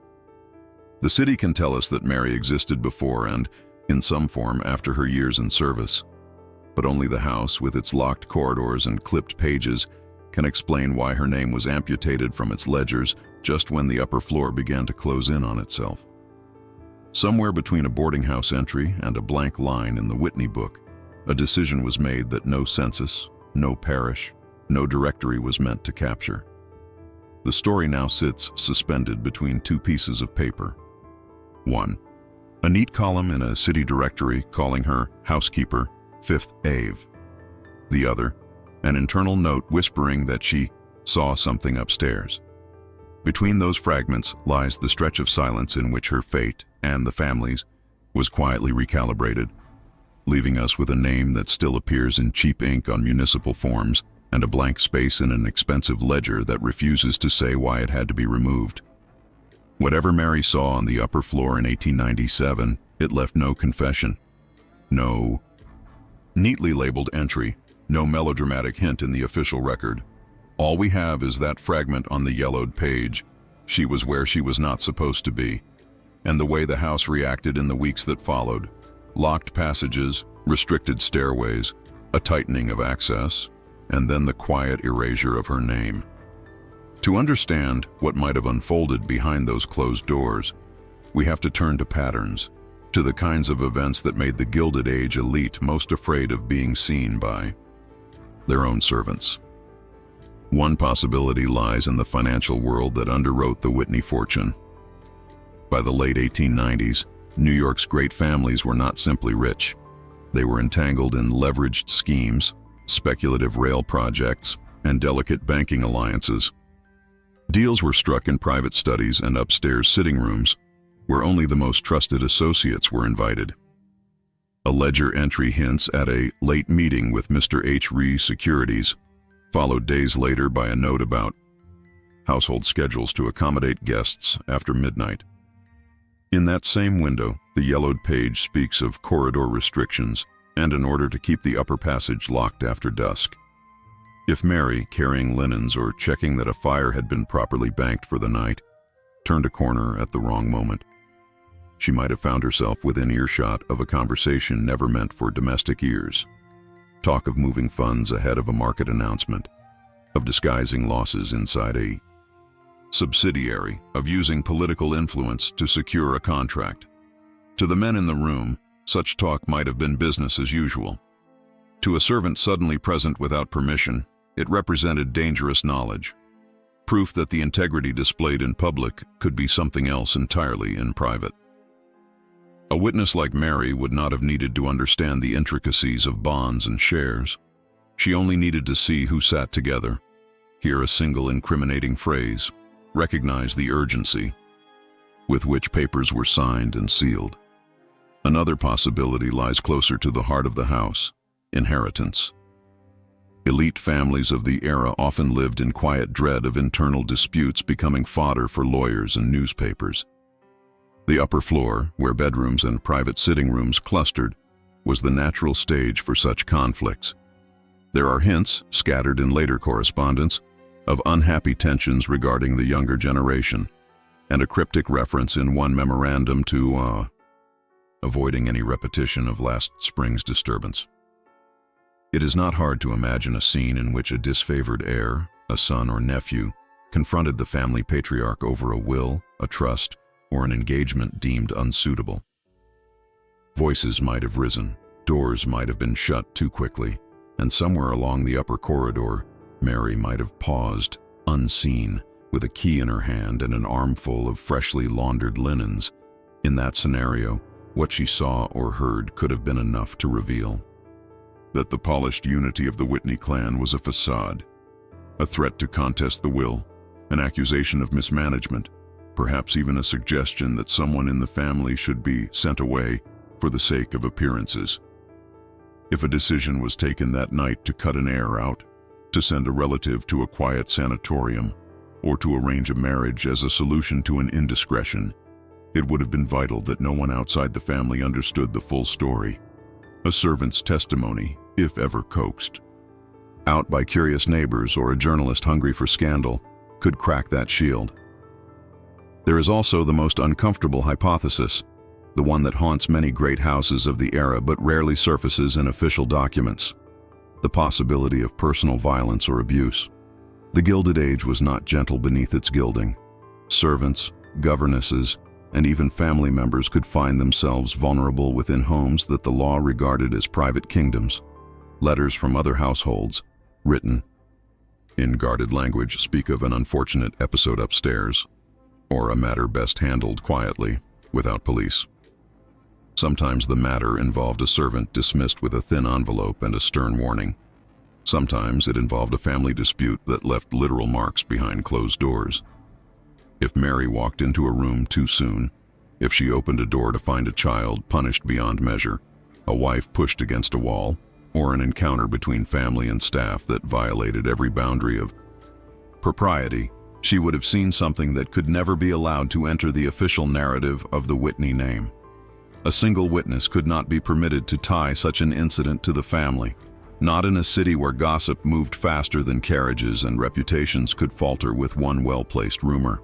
The city can tell us that Mary existed before and, in some form, after her years in service. But only the house, with its locked corridors and clipped pages, can explain why her name was amputated from its ledgers just when the upper floor began to close in on itself. Somewhere between a boarding house entry and a blank line in the Whitney book, a decision was made that no census, no parish, no directory was meant to capture. The story now sits suspended between two pieces of paper. One, a neat column in a city directory calling her housekeeper, 5th Ave. The other, an internal note whispering that she saw something upstairs. Between those fragments lies the stretch of silence in which her fate, and the family's, was quietly recalibrated, leaving us with a name that still appears in cheap ink on municipal forms and a blank space in an expensive ledger that refuses to say why it had to be removed. Whatever Mary saw on the upper floor in 1897, it left no confession, no neatly labeled entry, no melodramatic hint in the official record. All we have is that fragment on the yellowed page. She was where she was not supposed to be, and the way the house reacted in the weeks that followed. Locked passages, restricted stairways, a tightening of access, and then the quiet erasure of her name. To understand what might have unfolded behind those closed doors, we have to turn to patterns, to the kinds of events that made the Gilded Age elite most afraid of being seen by their own servants. One possibility lies in the financial world that underwrote the Whitney fortune. By the late 1890s, New York's great families were not simply rich. They were entangled in leveraged schemes, speculative rail projects, and delicate banking alliances. Deals were struck in private studies and upstairs sitting rooms, where only the most trusted associates were invited. A ledger entry hints at a late meeting with Mr. H. Ree Securities, followed days later by a note about household schedules to accommodate guests after midnight. In that same window, the yellowed page speaks of corridor restrictions and an order to keep the upper passage locked after dusk. If Mary, carrying linens or checking that a fire had been properly banked for the night, turned a corner at the wrong moment, she might have found herself within earshot of a conversation never meant for domestic ears. Talk of moving funds ahead of a market announcement, of disguising losses inside a subsidiary, of using political influence to secure a contract. To the men in the room, such talk might have been business as usual. To a servant suddenly present without permission, it represented dangerous knowledge, proof that the integrity displayed in public could be something else entirely in private. A witness like Mary would not have needed to understand the intricacies of bonds and shares. She only needed to see who sat together, hear a single incriminating phrase, recognize the urgency with which papers were signed and sealed. Another possibility lies closer to the heart of the house: inheritance. Elite families of the era often lived in quiet dread of internal disputes becoming fodder for lawyers and newspapers. The upper floor, where bedrooms and private sitting rooms clustered, was the natural stage for such conflicts. There are hints, scattered in later correspondence, of unhappy tensions regarding the younger generation, and a cryptic reference in one memorandum to, avoiding any repetition of last spring's disturbance. It is not hard to imagine a scene in which a disfavored heir, a son or nephew, confronted the family patriarch over a will, a trust, or an engagement deemed unsuitable. Voices might have risen, doors might have been shut too quickly, and somewhere along the upper corridor, Mary might have paused, unseen, with a key in her hand and an armful of freshly laundered linens. In that scenario, what she saw or heard could have been enough to reveal that the polished unity of the Whitney clan was a facade, a threat to contest the will, an accusation of mismanagement, perhaps even a suggestion that someone in the family should be sent away for the sake of appearances. If a decision was taken that night to cut an heir out, to send a relative to a quiet sanatorium, or to arrange a marriage as a solution to an indiscretion, it would have been vital that no one outside the family understood the full story. A servant's testimony, if ever coaxed out by curious neighbors or a journalist hungry for scandal, could crack that shield. There is also the most uncomfortable hypothesis, the one that haunts many great houses of the era but rarely surfaces in official documents: the possibility of personal violence or abuse. The Gilded Age was not gentle beneath its gilding. Servants, governesses, and even family members could find themselves vulnerable within homes that the law regarded as private kingdoms. Letters from other households, written in guarded language, speak of an unfortunate episode upstairs, or a matter best handled quietly, without police. Sometimes the matter involved a servant dismissed with a thin envelope and a stern warning. Sometimes it involved a family dispute that left literal marks behind closed doors. If Mary walked into a room too soon, if she opened a door to find a child punished beyond measure, a wife pushed against a wall, or an encounter between family and staff that violated every boundary of propriety, she would have seen something that could never be allowed to enter the official narrative of the Whitney name. A single witness could not be permitted to tie such an incident to the family, not in a city where gossip moved faster than carriages and reputations could falter with one well-placed rumor.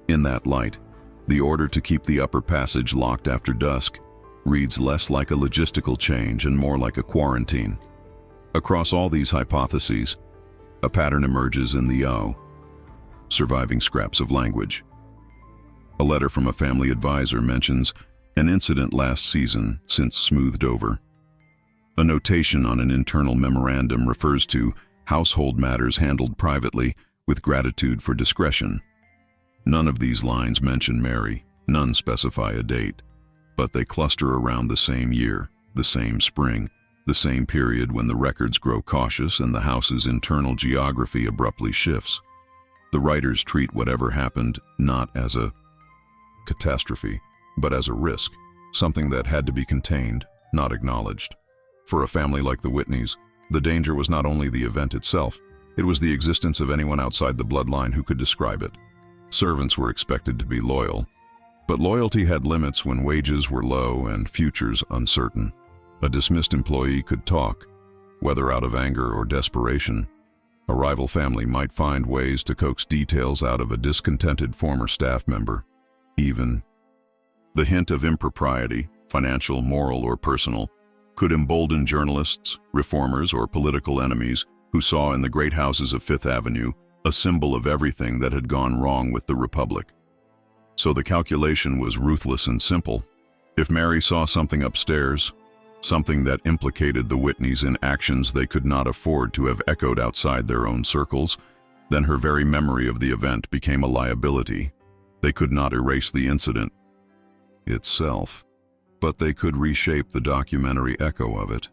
In that light, the order to keep the upper passage locked after dusk reads less like a logistical change and more like a quarantine. Across all these hypotheses, a pattern emerges in the surviving scraps of language. A letter from a family advisor mentions an incident last season since smoothed over. A notation on an internal memorandum refers to household matters handled privately with gratitude for discretion. None of these lines mention Mary, none specify a date, but they cluster around the same year, the same spring, the same period when the records grow cautious and the house's internal geography abruptly shifts. The writers treat whatever happened not as a catastrophe, but as a risk, something that had to be contained, not acknowledged. For a family like the Whitneys, the danger was not only the event itself, it was the existence of anyone outside the bloodline who could describe it. Servants were expected to be loyal, but loyalty had limits when wages were low and futures uncertain. A dismissed employee could talk, whether out of anger or desperation. A rival family might find ways to coax details out of a discontented former staff member. Even the hint of impropriety, financial, moral, or personal, could embolden journalists, reformers, or political enemies who saw in the great houses of Fifth Avenue a symbol of everything that had gone wrong with the Republic. So the calculation was ruthless and simple. If Mary saw something upstairs, something that implicated the Whitneys in actions they could not afford to have echoed outside their own circles, then her very memory of the event became a liability. They could not erase the incident itself, but they could reshape the documentary echo of it.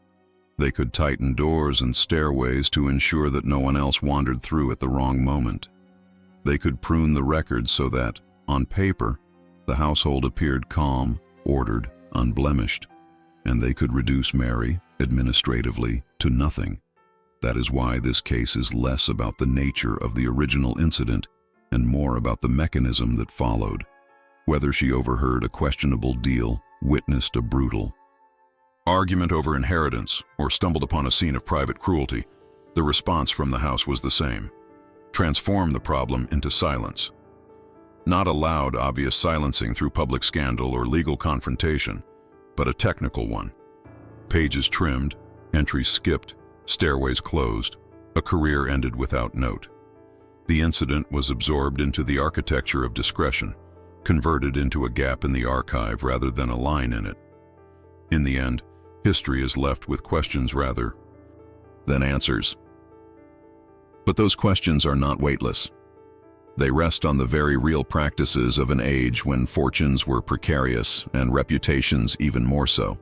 They could tighten doors and stairways to ensure that no one else wandered through at the wrong moment. They could prune the records so that, on paper, the household appeared calm, ordered, unblemished, and they could reduce Mary, administratively, to nothing. That is why this case is less about the nature of the original incident and more about the mechanism that followed. Whether she overheard a questionable deal, witnessed a brutal argument over inheritance, or stumbled upon a scene of private cruelty, the response from the house was the same: transform the problem into silence. Not a loud, obvious silencing through public scandal or legal confrontation, but a technical one. Pages trimmed, entries skipped, stairways closed, A career ended without note. The incident was absorbed into the architecture of discretion, converted into a gap in the archive rather than a line in it. In the end, history is left with questions rather than answers. But those questions are not weightless. They rest on the very real practices of an age when fortunes were precarious and reputations even more so.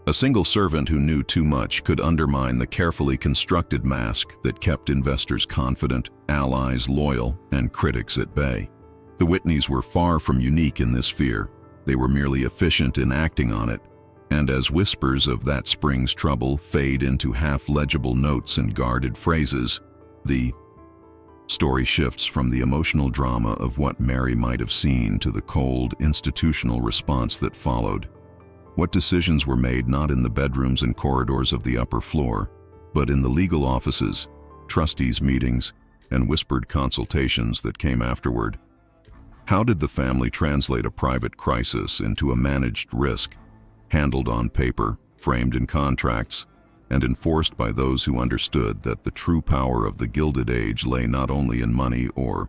A single servant who knew too much could undermine the carefully constructed mask that kept investors confident, allies loyal, and critics at bay. The Whitneys were far from unique in this fear. They were merely efficient in acting on it, and as whispers of that spring's trouble fade into half-legible notes and guarded phrases, the story shifts from the emotional drama of what Mary might have seen to the cold, institutional response that followed. What decisions were made not in the bedrooms and corridors of the upper floor, but in the legal offices, trustees' meetings, and whispered consultations that came afterward? How did the family translate a private crisis into a managed risk, handled on paper, framed in contracts, and enforced by those who understood that the true power of the Gilded Age lay not only in money or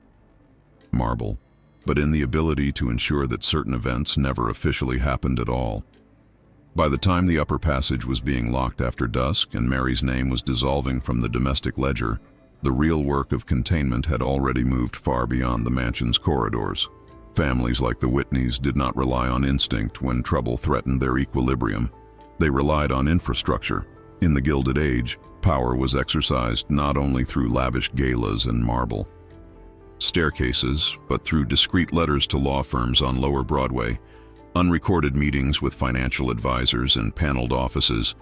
marble, but in the ability to ensure that certain events never officially happened at all? By the time the upper passage was being locked after dusk and Mary's name was dissolving from the domestic ledger, the real work of containment had already moved far beyond the mansion's corridors. Families like the Whitneys did not rely on instinct when trouble threatened their equilibrium. They relied on infrastructure. In the Gilded Age, power was exercised not only through lavish galas and marble staircases, but through discreet letters to law firms on Lower Broadway, unrecorded meetings with financial advisors in paneled offices,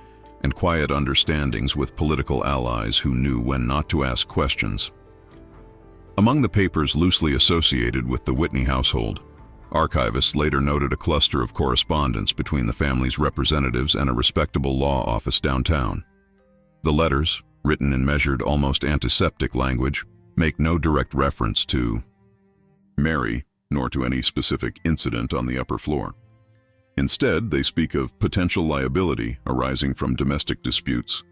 and quiet understandings with political allies who knew when not to ask questions. Among the papers loosely associated with the Whitney household, archivists later noted a cluster of correspondence between the family's representatives and a respectable law office downtown. The letters, written in measured, almost antiseptic language, make no direct reference to Mary, nor to any specific incident on the upper floor. Instead, they speak of potential liability arising from domestic disputes,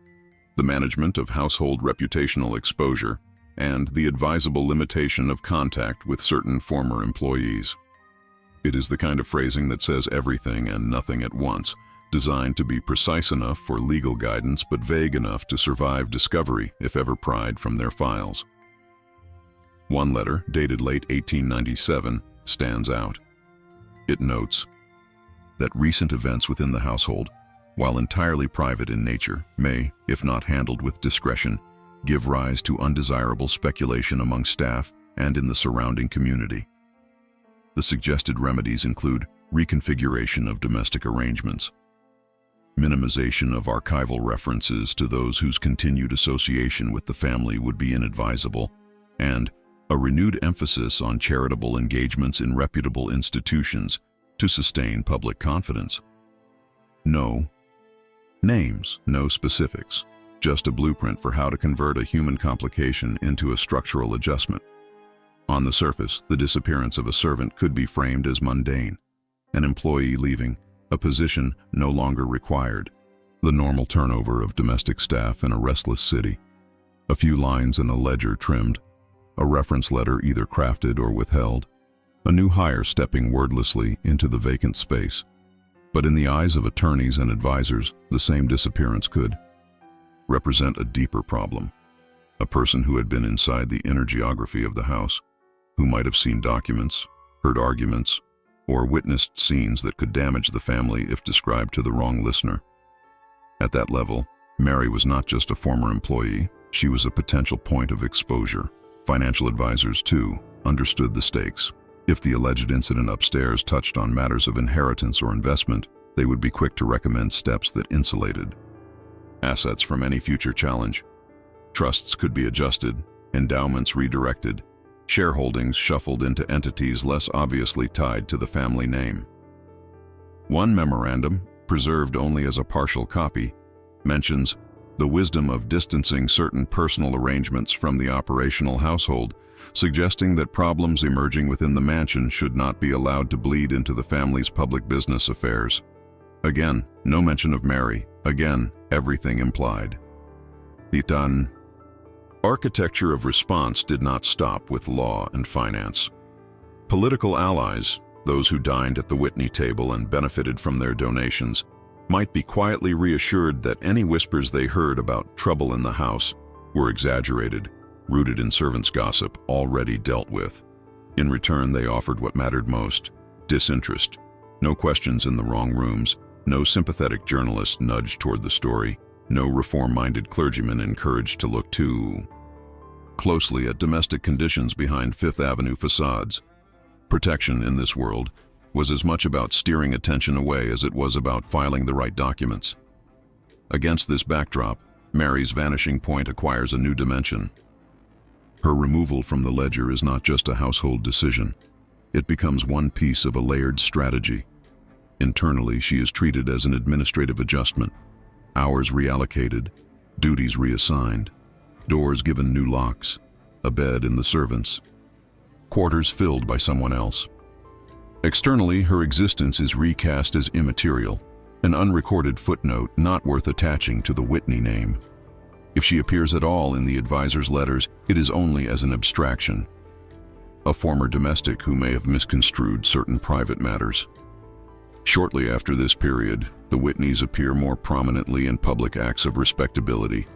the management of household reputational exposure, and the advisable limitation of contact with certain former employees. It is the kind of phrasing that says everything and nothing at once, designed to be precise enough for legal guidance but vague enough to survive discovery if ever pried from their files. One letter, dated late 1897, stands out. It notes that recent events within the household, while entirely private in nature, may, if not handled with discretion, give rise to undesirable speculation among staff and in the surrounding community. The suggested remedies include reconfiguration of domestic arrangements, minimization of archival references to those whose continued association with the family would be inadvisable, and a renewed emphasis on charitable engagements in reputable institutions to sustain public confidence. No names, no specifics, just a blueprint for how to convert a human complication into a structural adjustment. On the surface, the disappearance of a servant could be framed as mundane, an employee leaving, a position no longer required, the normal turnover of domestic staff in a restless city, a few lines in a ledger trimmed, a reference letter either crafted or withheld, a new hire stepping wordlessly into the vacant space. But in the eyes of attorneys and advisors, the same disappearance could represent a deeper problem. A person who had been inside the inner geography of the house, who might have seen documents, heard arguments, or witnessed scenes that could damage the family if described to the wrong listener. At that level, Mary was not just a former employee, she was a potential point of exposure. Financial advisors, too, understood the stakes. If the alleged incident upstairs touched on matters of inheritance or investment, they would be quick to recommend steps that insulated assets from any future challenge. Trusts could be adjusted, endowments redirected, shareholdings shuffled into entities less obviously tied to the family name. One memorandum, preserved only as a partial copy, mentions the wisdom of distancing certain personal arrangements from the operational household, suggesting that problems emerging within the mansion should not be allowed to bleed into the family's public business affairs. Again, no mention of Mary. Again, everything implied. The Architecture of response did not stop with law and finance. Political allies, those who dined at the Whitney table and benefited from their donations, might be quietly reassured that any whispers they heard about trouble in the house were exaggerated, rooted in servants' gossip already dealt with. In return, they offered what mattered most: disinterest. No questions in the wrong rooms, no sympathetic journalist nudged toward the story, no reform-minded clergyman encouraged to look too closely at domestic conditions behind Fifth Avenue facades. Protection in this world was as much about steering attention away as it was about filing the right documents. Against this backdrop, Mary's vanishing point acquires a new dimension. Her removal from the ledger is not just a household decision. It becomes one piece of a layered strategy. Internally, she is treated as an administrative adjustment. Hours reallocated, duties reassigned, doors given new locks, a bed in the servants'quarters filled by someone else. Externally, her existence is recast as immaterial, an unrecorded footnote not worth attaching to the Whitney name. If she appears at all in the advisor's letters, it is only as an abstraction, a former domestic who may have misconstrued certain private matters. Shortly after this period, the Whitneys appear more prominently in public acts of respectability.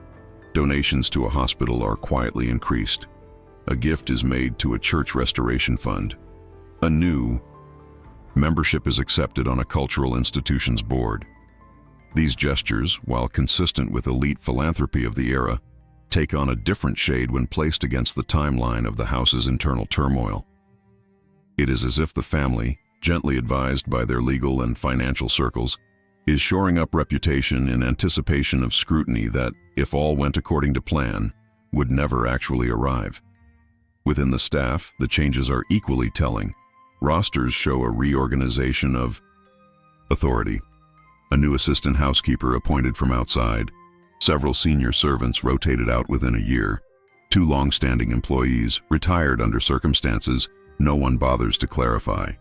Donations to a hospital are quietly increased. A gift is made to a church restoration fund. A new membership is accepted on a cultural institution's board. These gestures, while consistent with elite philanthropy of the era, take on a different shade when placed against the timeline of the house's internal turmoil. It is as if the family, gently advised by their legal and financial circles, is shoring up reputation in anticipation of scrutiny that, if all went according to plan, would never actually arrive. Within the staff, the changes are equally telling. Rosters show a reorganization of authority. A new assistant housekeeper appointed from outside, several senior servants rotated out within a year, 2 long-standing employees retired under circumstances no one bothers to clarify.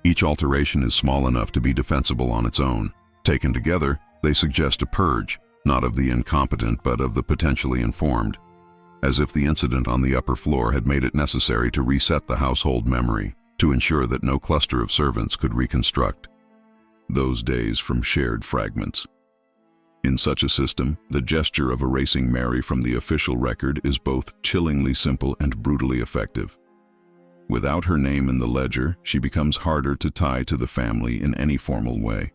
Each alteration is small enough to be defensible on its own. Taken together, they suggest a purge, not of the incompetent but of the potentially informed, as if the incident on the upper floor had made it necessary to reset the household memory, to ensure that no cluster of servants could reconstruct those days from shared fragments. In such a system, the gesture of erasing Mary from the official record is both chillingly simple and brutally effective. Without her name in the ledger, she becomes harder to tie to the family in any formal way.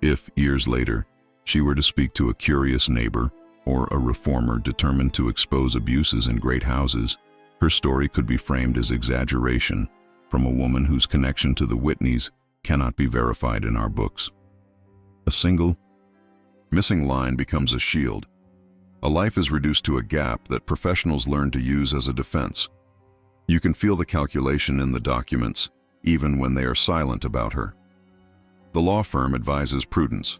If, years later, she were to speak to a curious neighbor or a reformer determined to expose abuses in great houses, her story could be framed as exaggeration from a woman whose connection to the Whitneys cannot be verified in our books. A single missing line becomes a shield. A life is reduced to a gap that professionals learn to use as a defense. You can feel the calculation in the documents, even when they are silent about her. The law firm advises prudence.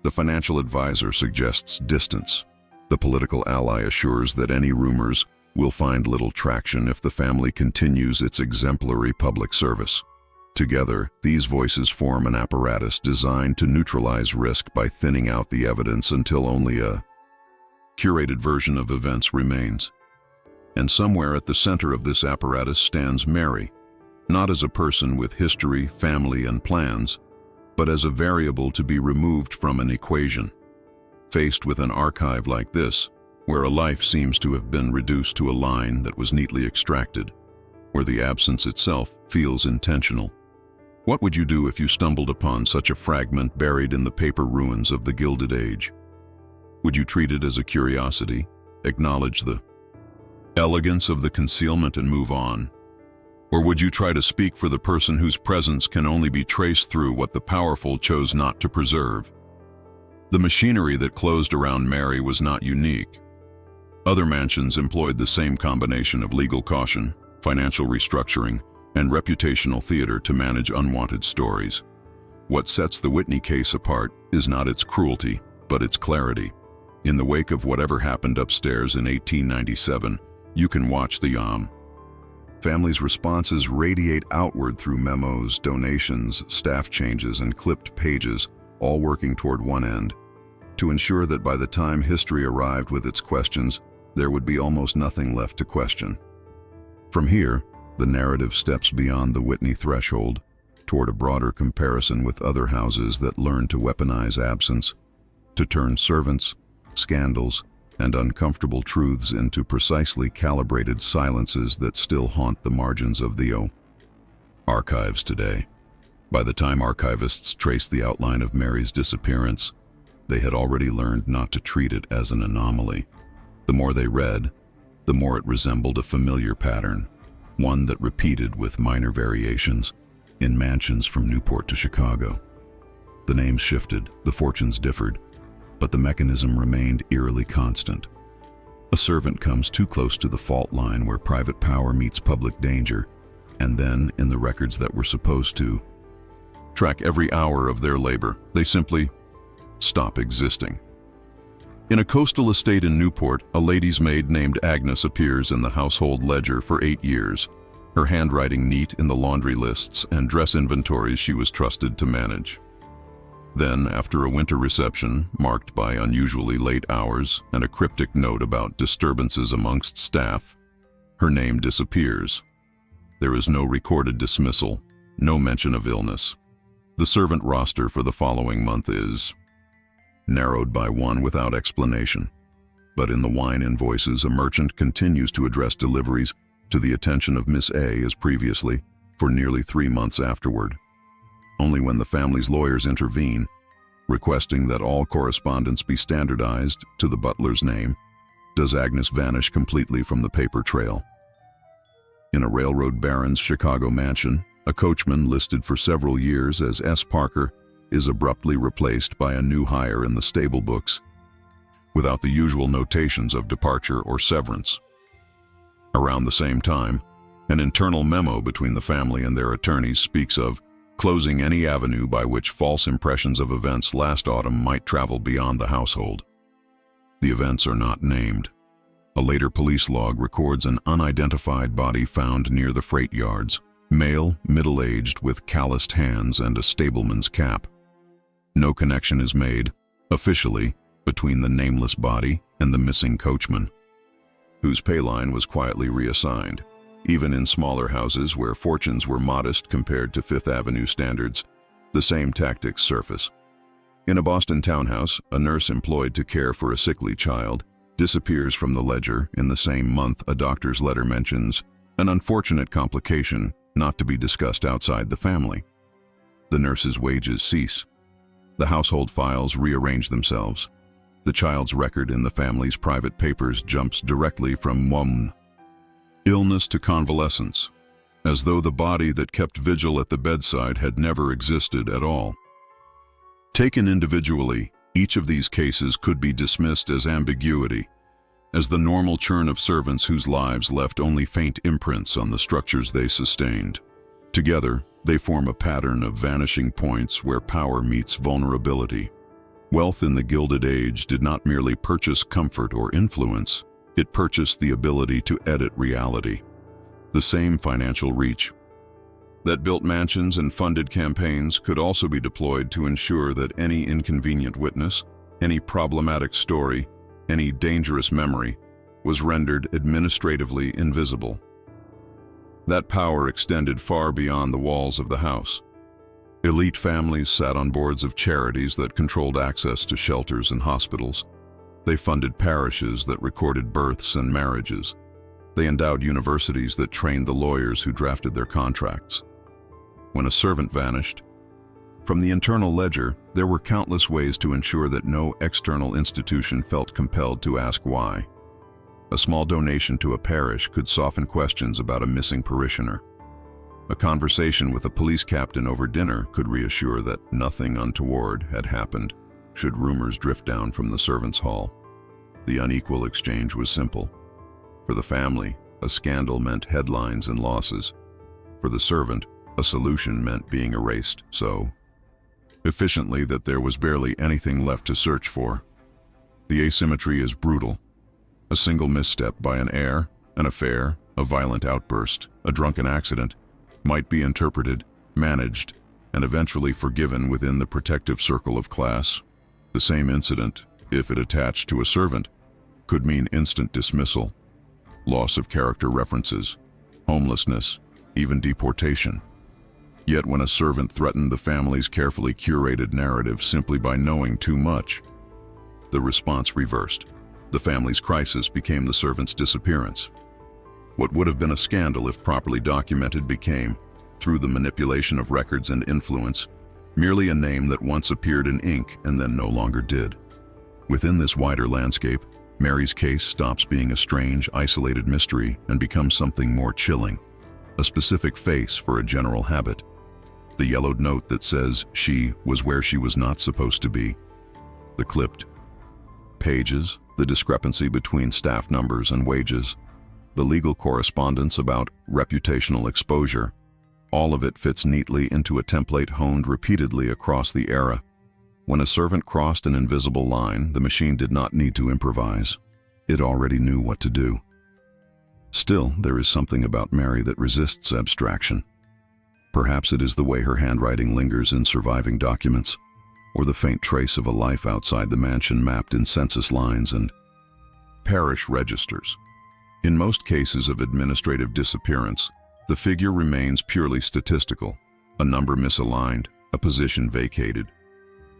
The financial advisor suggests distance. The political ally assures that any rumors will find little traction if the family continues its exemplary public service. Together, these voices form an apparatus designed to neutralize risk by thinning out the evidence until only a curated version of events remains. And somewhere at the center of this apparatus stands Mary, not as a person with history, family, and plans, but as a variable to be removed from an equation. Faced with an archive like this, where a life seems to have been reduced to a line that was neatly extracted, where the absence itself feels intentional, what would you do if you stumbled upon such a fragment buried in the paper ruins of the Gilded Age? Would you treat it as a curiosity, acknowledge the elegance of the concealment and move on? Or would you try to speak for the person whose presence can only be traced through what the powerful chose not to preserve? The machinery that closed around Mary was not unique. Other mansions employed the same combination of legal caution, financial restructuring, and reputational theater to manage unwanted stories. What sets the Whitney case apart is not its cruelty, but its clarity. In the wake of whatever happened upstairs in 1897, you can watch the family's responses radiate outward through memos, donations, staff changes, and clipped pages, all working toward one end: to ensure that by the time history arrived with its questions, there would be almost nothing left to question. From here, the narrative steps beyond the Whitney threshold toward a broader comparison with other houses that learned to weaponize absence, to turn servants, scandals, and uncomfortable truths into precisely calibrated silences that still haunt the margins of the archives today. By the time archivists traced the outline of Mary's disappearance, they had already learned not to treat it as an anomaly. The more they read, the more it resembled a familiar pattern, one that repeated with minor variations in mansions from Newport to Chicago. The names shifted, the fortunes differed, but the mechanism remained eerily constant. A servant comes too close to the fault line where private power meets public danger, and then, in the records that were supposed to track every hour of their labor, they simply stop existing. In a coastal estate in Newport, a lady's maid named Agnes appears in the household ledger for 8 years, her handwriting neat in the laundry lists and dress inventories she was trusted to manage. Then, after a winter reception marked by unusually late hours and a cryptic note about disturbances amongst staff, her name disappears. There is no recorded dismissal, no mention of illness. The servant roster for the following month is narrowed by one without explanation. But in the wine invoices, a merchant continues to address deliveries to the attention of Miss A as previously for nearly 3 months afterward. Only when the family's lawyers intervene, requesting that all correspondence be standardized to the butler's name, does Agnes vanish completely from the paper trail. In a railroad baron's Chicago mansion, a coachman listed for several years as S. Parker is abruptly replaced by a new hire in the stable books, without the usual notations of departure or severance. Around the same time, an internal memo between the family and their attorneys speaks of closing any avenue by which false impressions of events last autumn might travel beyond the household. The events are not named. A later police log records an unidentified body found near the freight yards, male, middle-aged, with calloused hands and a stableman's cap. No connection is made, officially, between the nameless body and the missing coachman, whose pay line was quietly reassigned. Even in smaller houses where fortunes were modest compared to Fifth Avenue standards, the same tactics surface. In a Boston townhouse, a nurse employed to care for a sickly child disappears from the ledger in the same month a doctor's letter mentions an unfortunate complication not to be discussed outside the family. The nurse's wages cease. The household files rearrange themselves. The child's record in the family's private papers jumps directly from one illness to convalescence, as though the body that kept vigil at the bedside had never existed at all. Taken individually, each of these cases could be dismissed as ambiguity, as the normal churn of servants whose lives left only faint imprints on the structures they sustained. Together, they form a pattern of vanishing points where power meets vulnerability. Wealth in the Gilded Age did not merely purchase comfort or influence, it purchased the ability to edit reality. The same financial reach that built mansions and funded campaigns could also be deployed to ensure that any inconvenient witness, any problematic story, any dangerous memory was rendered administratively invisible. That power extended far beyond the walls of the house. Elite families sat on boards of charities that controlled access to shelters and hospitals. They funded parishes that recorded births and marriages. They endowed universities that trained the lawyers who drafted their contracts. When a servant vanished, from the internal ledger, there were countless ways to ensure that no external institution felt compelled to ask why. A small donation to a parish could soften questions about a missing parishioner. A conversation with a police captain over dinner could reassure that nothing untoward had happened should rumors drift down from the servants' hall. The unequal exchange was simple. For the family, a scandal meant headlines and losses. For the servant, a solution meant being erased so efficiently that there was barely anything left to search for. The asymmetry is brutal. A single misstep by an heir, an affair, a violent outburst, a drunken accident, might be interpreted, managed, and eventually forgiven within the protective circle of class. The same incident, if it attached to a servant, could mean instant dismissal, loss of character references, homelessness, even deportation. Yet when a servant threatened the family's carefully curated narrative simply by knowing too much, the response reversed. The family's crisis became the servant's disappearance. What would have been a scandal if properly documented became, through the manipulation of records and influence, merely a name that once appeared in ink and then no longer did. Within this wider landscape, Mary's case stops being a strange, isolated mystery and becomes something more chilling, a specific face for a general habit. The yellowed note that says she was where she was not supposed to be. The clipped pages, the discrepancy between staff numbers and wages, the legal correspondence about reputational exposure, all of it fits neatly into a template honed repeatedly across the era. When a servant crossed an invisible line, the machine did not need to improvise. It already knew what to do. Still, there is something about Mary that resists abstraction. Perhaps it is the way her handwriting lingers in surviving documents, or the faint trace of a life outside the mansion mapped in census lines and parish registers. In most cases of administrative disappearance, the figure remains purely statistical, a number misaligned, a position vacated.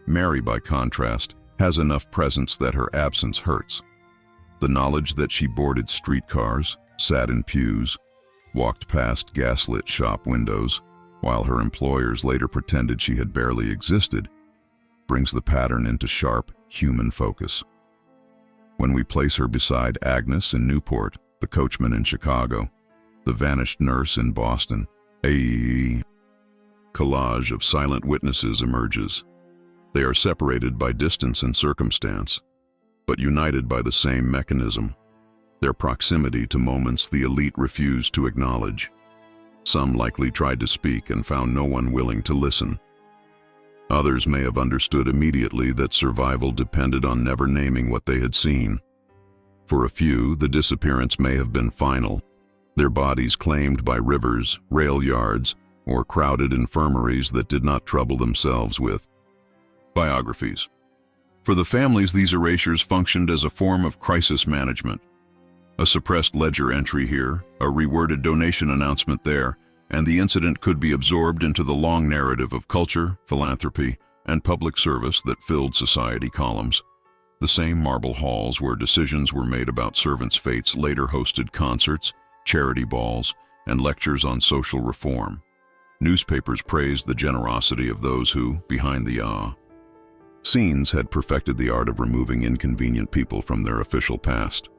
Mary, by contrast, has enough presence that her absence hurts. The knowledge that she boarded streetcars, sat in pews, walked past gaslit shop windows, while her employers later pretended she had barely existed, brings the pattern into sharp, human focus. When we place her beside Agnes in Newport, the coachman in Chicago, the vanished nurse in Boston, a collage of silent witnesses emerges. They are separated by distance and circumstance, but united by the same mechanism, their proximity to moments the elite refused to acknowledge. Some likely tried to speak and found no one willing to listen. Others may have understood immediately that survival depended on never naming what they had seen. For a few, the disappearance may have been final, their bodies claimed by rivers, rail yards, or crowded infirmaries that did not trouble themselves with biographies. For the families, these erasures functioned as a form of crisis management. A suppressed ledger entry here, a reworded donation announcement there, and the incident could be absorbed into the long narrative of culture, philanthropy, and public service that filled society columns. The same marble halls where decisions were made about servants' fates later hosted concerts, charity balls, and lectures on social reform. Newspapers praised the generosity of those who, behind the scenes, had perfected the art of removing inconvenient people from their official past.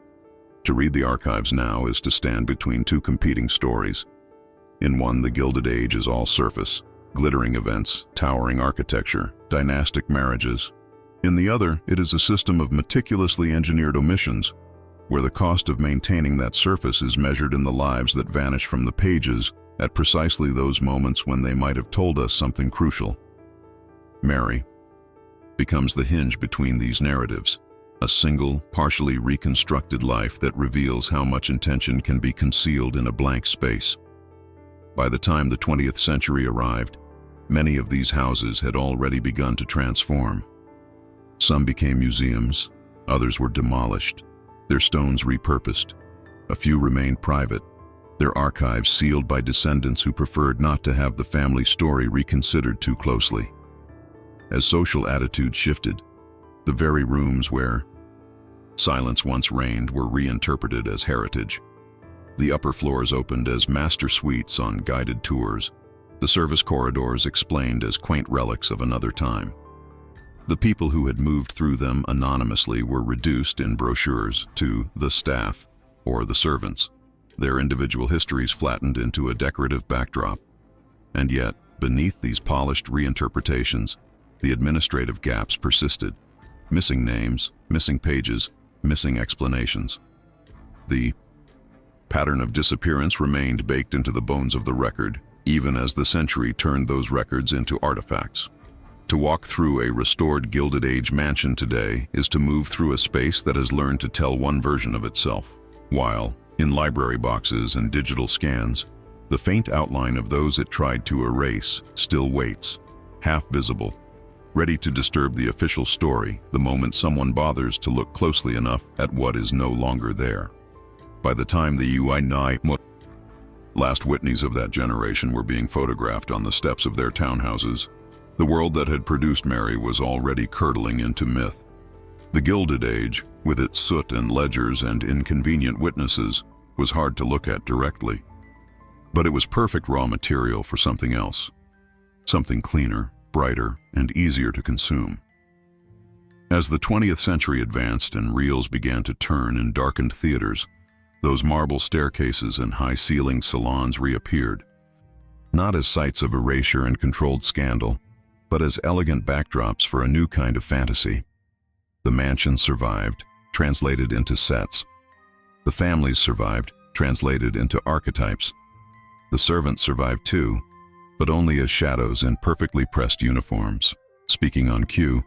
To read the archives now is to stand between two competing stories. In one, the Gilded Age is all surface, glittering events, towering architecture, dynastic marriages. In the other, it is a system of meticulously engineered omissions, where the cost of maintaining that surface is measured in the lives that vanish from the pages at precisely those moments when they might have told us something crucial. Mary becomes the hinge between these narratives, a single, partially reconstructed life that reveals how much intention can be concealed in a blank space. By the time the 20th century arrived, many of these houses had already begun to transform. Some became museums, others were demolished, their stones repurposed. A few remained private, their archives sealed by descendants who preferred not to have the family story reconsidered too closely. As social attitudes shifted, the very rooms where silence once reigned were reinterpreted as heritage. The upper floors opened as master suites on guided tours, the service corridors explained as quaint relics of another time. The people who had moved through them anonymously were reduced in brochures to the staff or the servants, their individual histories flattened into a decorative backdrop. And yet, beneath these polished reinterpretations, the administrative gaps persisted. Missing names, missing pages, missing explanations. The pattern of disappearance remained baked into the bones of the record, even as the century turned those records into artifacts. To walk through a restored Gilded Age mansion today is to move through a space that has learned to tell one version of itself, while, in library boxes and digital scans, the faint outline of those it tried to erase still waits, half visible, ready to disturb the official story the moment someone bothers to look closely enough at what is no longer there. By the time the last Whitneys of that generation were being photographed on the steps of their townhouses, the world that had produced Mary was already curdling into myth. The Gilded Age, with its soot and ledgers and inconvenient witnesses, was hard to look at directly. But it was perfect raw material for something else. Something cleaner, brighter, and easier to consume. As the 20th century advanced and reels began to turn in darkened theaters, those marble staircases and high-ceilinged salons reappeared, not as sites of erasure and controlled scandal, but as elegant backdrops for a new kind of fantasy. The mansions survived, translated into sets. The families survived, translated into archetypes. The servants survived too, but only as shadows in perfectly pressed uniforms, speaking on cue,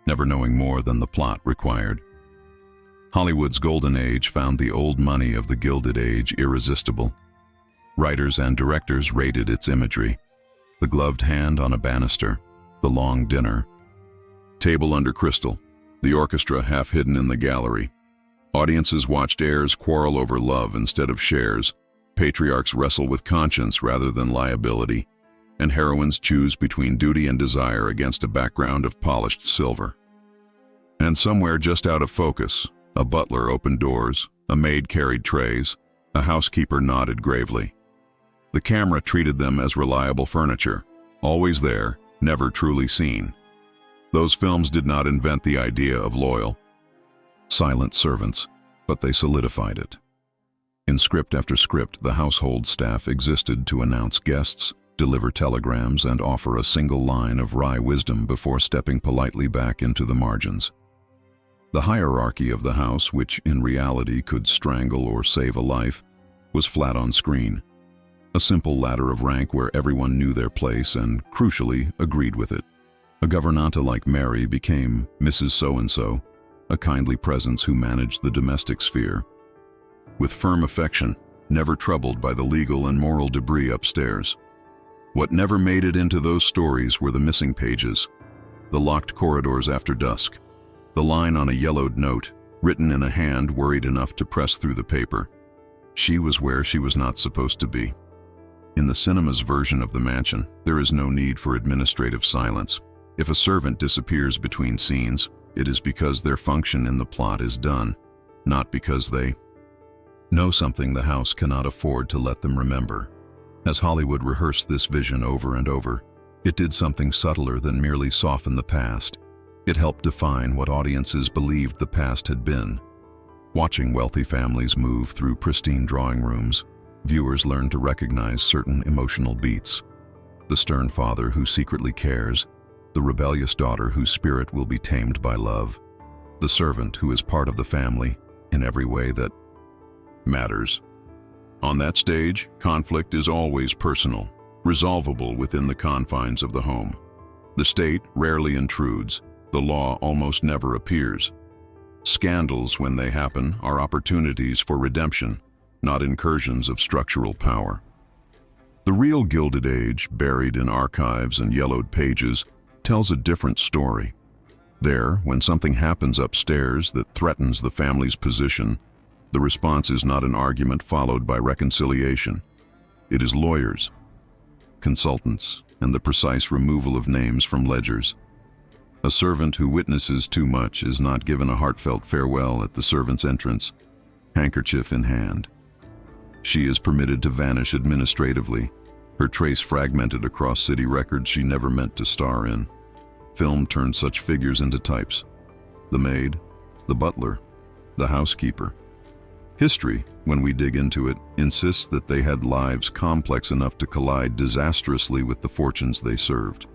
never knowing more than the plot required. Hollywood's golden age found the old money of the Gilded Age irresistible. Writers and directors rated its imagery. The gloved hand on a banister, the long dinner, table under crystal, the orchestra half hidden in the gallery. Audiences watched heirs quarrel over love instead of shares, patriarchs wrestle with conscience rather than liability, and heroines choose between duty and desire against a background of polished silver. And somewhere just out of focus, a butler opened doors, a maid carried trays, a housekeeper nodded gravely. The camera treated them as reliable furniture, always there, never truly seen. Those films did not invent the idea of loyal, silent servants, but they solidified it. In script after script, the household staff existed to announce guests, deliver telegrams, and offer a single line of wry wisdom before stepping politely back into the margins. The hierarchy of the house, which in reality could strangle or save a life, was flat on screen. A simple ladder of rank where everyone knew their place and, crucially, agreed with it. A gouvernante like Mary became Mrs. So-and-so, a kindly presence who managed the domestic sphere. With firm affection, never troubled by the legal and moral debris upstairs. What never made it into those stories were the missing pages, the locked corridors after dusk, the line on a yellowed note, written in a hand worried enough to press through the paper. She was where she was not supposed to be. In the cinema's version of the mansion, there is no need for administrative silence. If a servant disappears between scenes, it is because their function in the plot is done, not because they know something the house cannot afford to let them remember. As Hollywood rehearsed this vision over and over, it did something subtler than merely soften the past. It helped define what audiences believed the past had been. Watching wealthy families move through pristine drawing rooms, viewers learned to recognize certain emotional beats. The stern father who secretly cares, the rebellious daughter whose spirit will be tamed by love, the servant who is part of the family in every way that matters. On that stage, conflict is always personal, resolvable within the confines of the home. The state rarely intrudes, the law almost never appears. Scandals, when they happen, are opportunities for redemption, not incursions of structural power. The real Gilded Age, buried in archives and yellowed pages, tells a different story. There, when something happens upstairs that threatens the family's position, the response is not an argument followed by reconciliation. It is lawyers, consultants, and the precise removal of names from ledgers. A servant who witnesses too much is not given a heartfelt farewell at the servant's entrance, handkerchief in hand. She is permitted to vanish administratively, her trace fragmented across city records she never meant to star in. Film turned such figures into types: the maid, the butler, the housekeeper. History, when we dig into it, insists that they had lives complex enough to collide disastrously with the fortunes they served.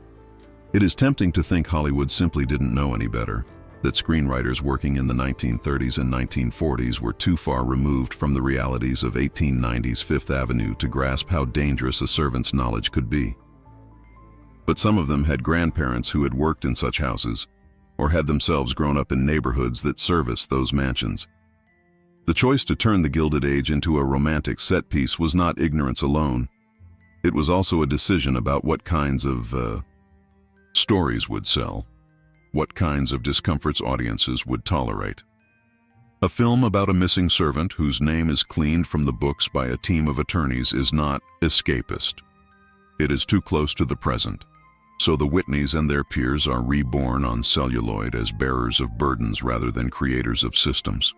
It is tempting to think Hollywood simply didn't know any better, that screenwriters working in the 1930s and 1940s were too far removed from the realities of 1890s Fifth Avenue to grasp how dangerous a servant's knowledge could be. But some of them had grandparents who had worked in such houses, or had themselves grown up in neighborhoods that serviced those mansions. The choice to turn the Gilded Age into a romantic set piece was not ignorance alone. It was also a decision about what kinds of stories would sell. What kinds of discomforts audiences would tolerate. A film about a missing servant whose name is cleaned from the books by a team of attorneys is not escapist. It is too close to the present. So the Whitneys and their peers are reborn on celluloid as bearers of burdens rather than creators of systems.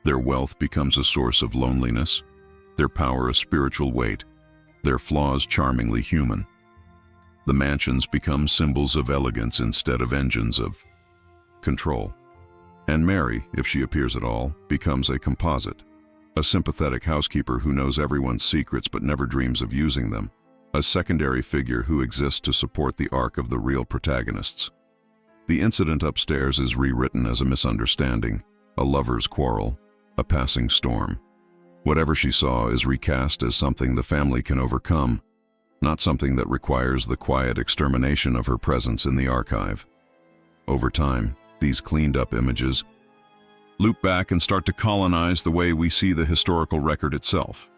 Their wealth becomes a source of loneliness, their power a spiritual weight, their flaws charmingly human. The mansions become symbols of elegance instead of engines of control. And Mary, if she appears at all, becomes a composite, a sympathetic housekeeper who knows everyone's secrets but never dreams of using them, a secondary figure who exists to support the arc of the real protagonists. The incident upstairs is rewritten as a misunderstanding, a lover's quarrel, a passing storm. Whatever she saw is recast as something the family can overcome, not something that requires the quiet extermination of her presence in the archive. Over time, these cleaned-up images loop back and start to colonize the way we see the historical record itself.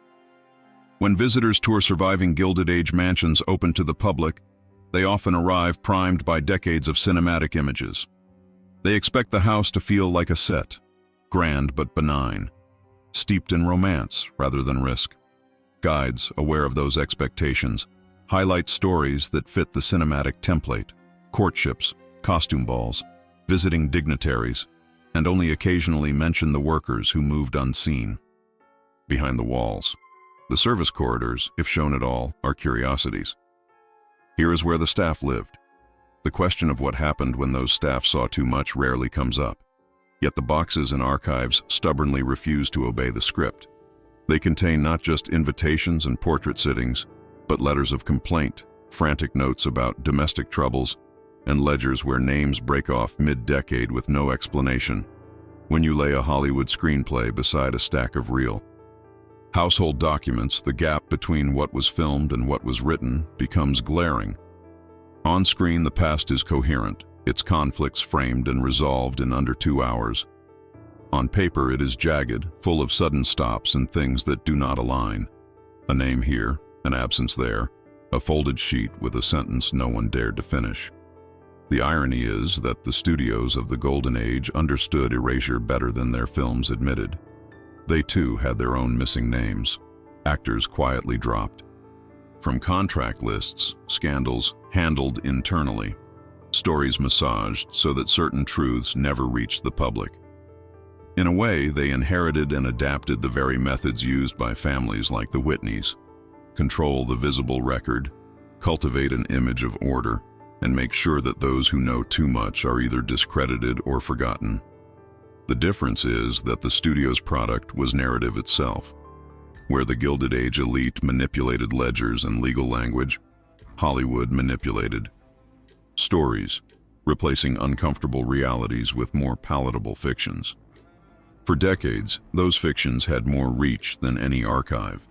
When visitors tour surviving Gilded Age mansions open to the public, they often arrive primed by decades of cinematic images. They expect the house to feel like a set, grand but benign, steeped in romance rather than risk. Guides, aware of those expectations, highlight stories that fit the cinematic template: courtships, costume balls, visiting dignitaries, and only occasionally mention the workers who moved unseen. Behind the walls, the service corridors, if shown at all, are curiosities. Here is where the staff lived. The question of what happened when those staff saw too much rarely comes up. Yet the boxes and archives stubbornly refuse to obey the script. They contain not just invitations and portrait sittings, but letters of complaint, frantic notes about domestic troubles, and ledgers where names break off mid-decade with no explanation. When you lay a Hollywood screenplay beside a stack of real household documents, the gap between what was filmed and what was written becomes glaring. On screen, the past is coherent, its conflicts framed and resolved in under 2 hours. On paper, it is jagged, full of sudden stops and things that do not align. A name here, an absence there, a folded sheet with a sentence no one dared to finish. The irony is that the studios of the Golden Age understood erasure better than their films admitted. They too had their own missing names, actors quietly dropped. From contract lists, scandals handled internally, stories massaged so that certain truths never reached the public. In a way, they inherited and adapted the very methods used by families like the Whitneys: control the visible record, cultivate an image of order, and make sure that those who know too much are either discredited or forgotten. The difference is that the studio's product was narrative itself. Where the Gilded Age elite manipulated ledgers and legal language, Hollywood manipulated stories, replacing uncomfortable realities with more palatable fictions. For decades, those fictions had more reach than any archive.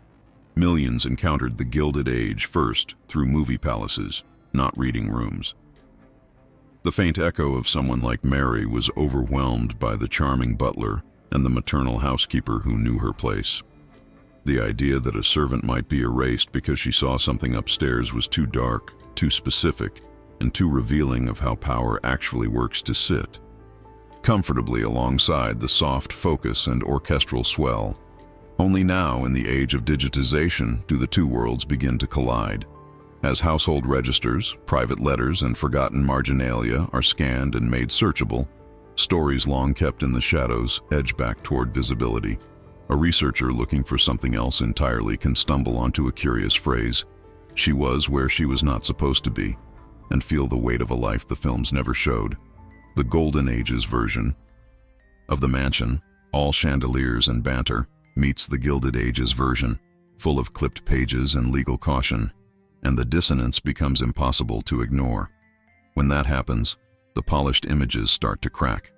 Millions encountered the Gilded Age first through movie palaces, not reading rooms. The faint echo of someone like Mary was overwhelmed by the charming butler and the maternal housekeeper who knew her place. The idea that a servant might be erased because she saw something upstairs was too dark, too specific, and too revealing of how power actually works to sit comfortably alongside the soft focus and orchestral swell. Only now, in the age of digitization, do the two worlds begin to collide. As household registers, private letters, and forgotten marginalia are scanned and made searchable, stories long kept in the shadows edge back toward visibility. A researcher looking for something else entirely can stumble onto a curious phrase, "She was where she was not supposed to be," and feel the weight of a life the films never showed. The Golden Age's version of the mansion, all chandeliers and banter, meets the Gilded Age's version, full of clipped pages and legal caution, and the dissonance becomes impossible to ignore. When that happens, the polished images start to crack.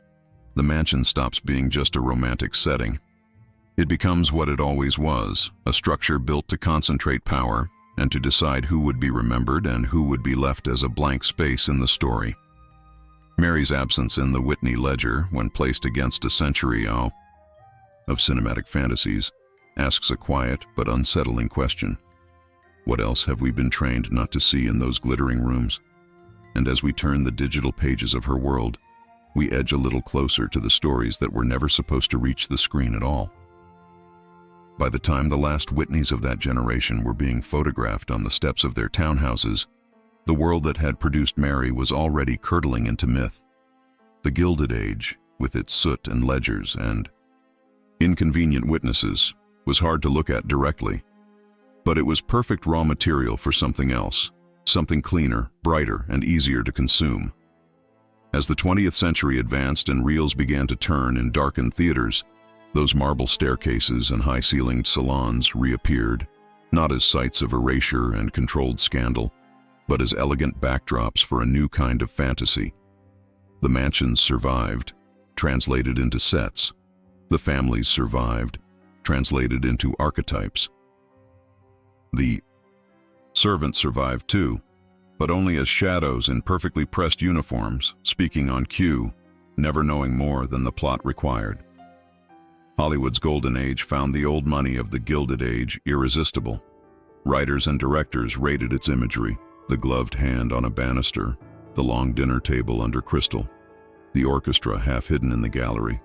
The mansion stops being just a romantic setting. It becomes what it always was, a structure built to concentrate power and to decide who would be remembered and who would be left as a blank space in the story. Mary's absence in the Whitney ledger, when placed against a century of cinematic fantasies, asks a quiet but unsettling question. What else have we been trained not to see in those glittering rooms? and as we turn the digital pages of her world, we edge a little closer to the stories that were never supposed to reach the screen at all. By the time the last Whitneys of that generation were being photographed on the steps of their townhouses, the world that had produced Mary was already curdling into myth. The Gilded Age, with its soot and ledgers and inconvenient witnesses, was hard to look at directly, but it was perfect raw material for something else, something cleaner, brighter, and easier to consume. As the 20th century advanced and reels began to turn in darkened theaters, those marble staircases and high-ceilinged salons reappeared, not as sites of erasure and controlled scandal, but as elegant backdrops for a new kind of fantasy. The mansions survived, translated into sets. The families survived, translated into archetypes. The servants survived too, but only as shadows in perfectly pressed uniforms, speaking on cue, never knowing more than the plot required. Hollywood's golden age found the old money of the Gilded Age irresistible. Writers and directors rated its imagery, the gloved hand on a banister, the long dinner table under crystal, the orchestra half hidden in the gallery.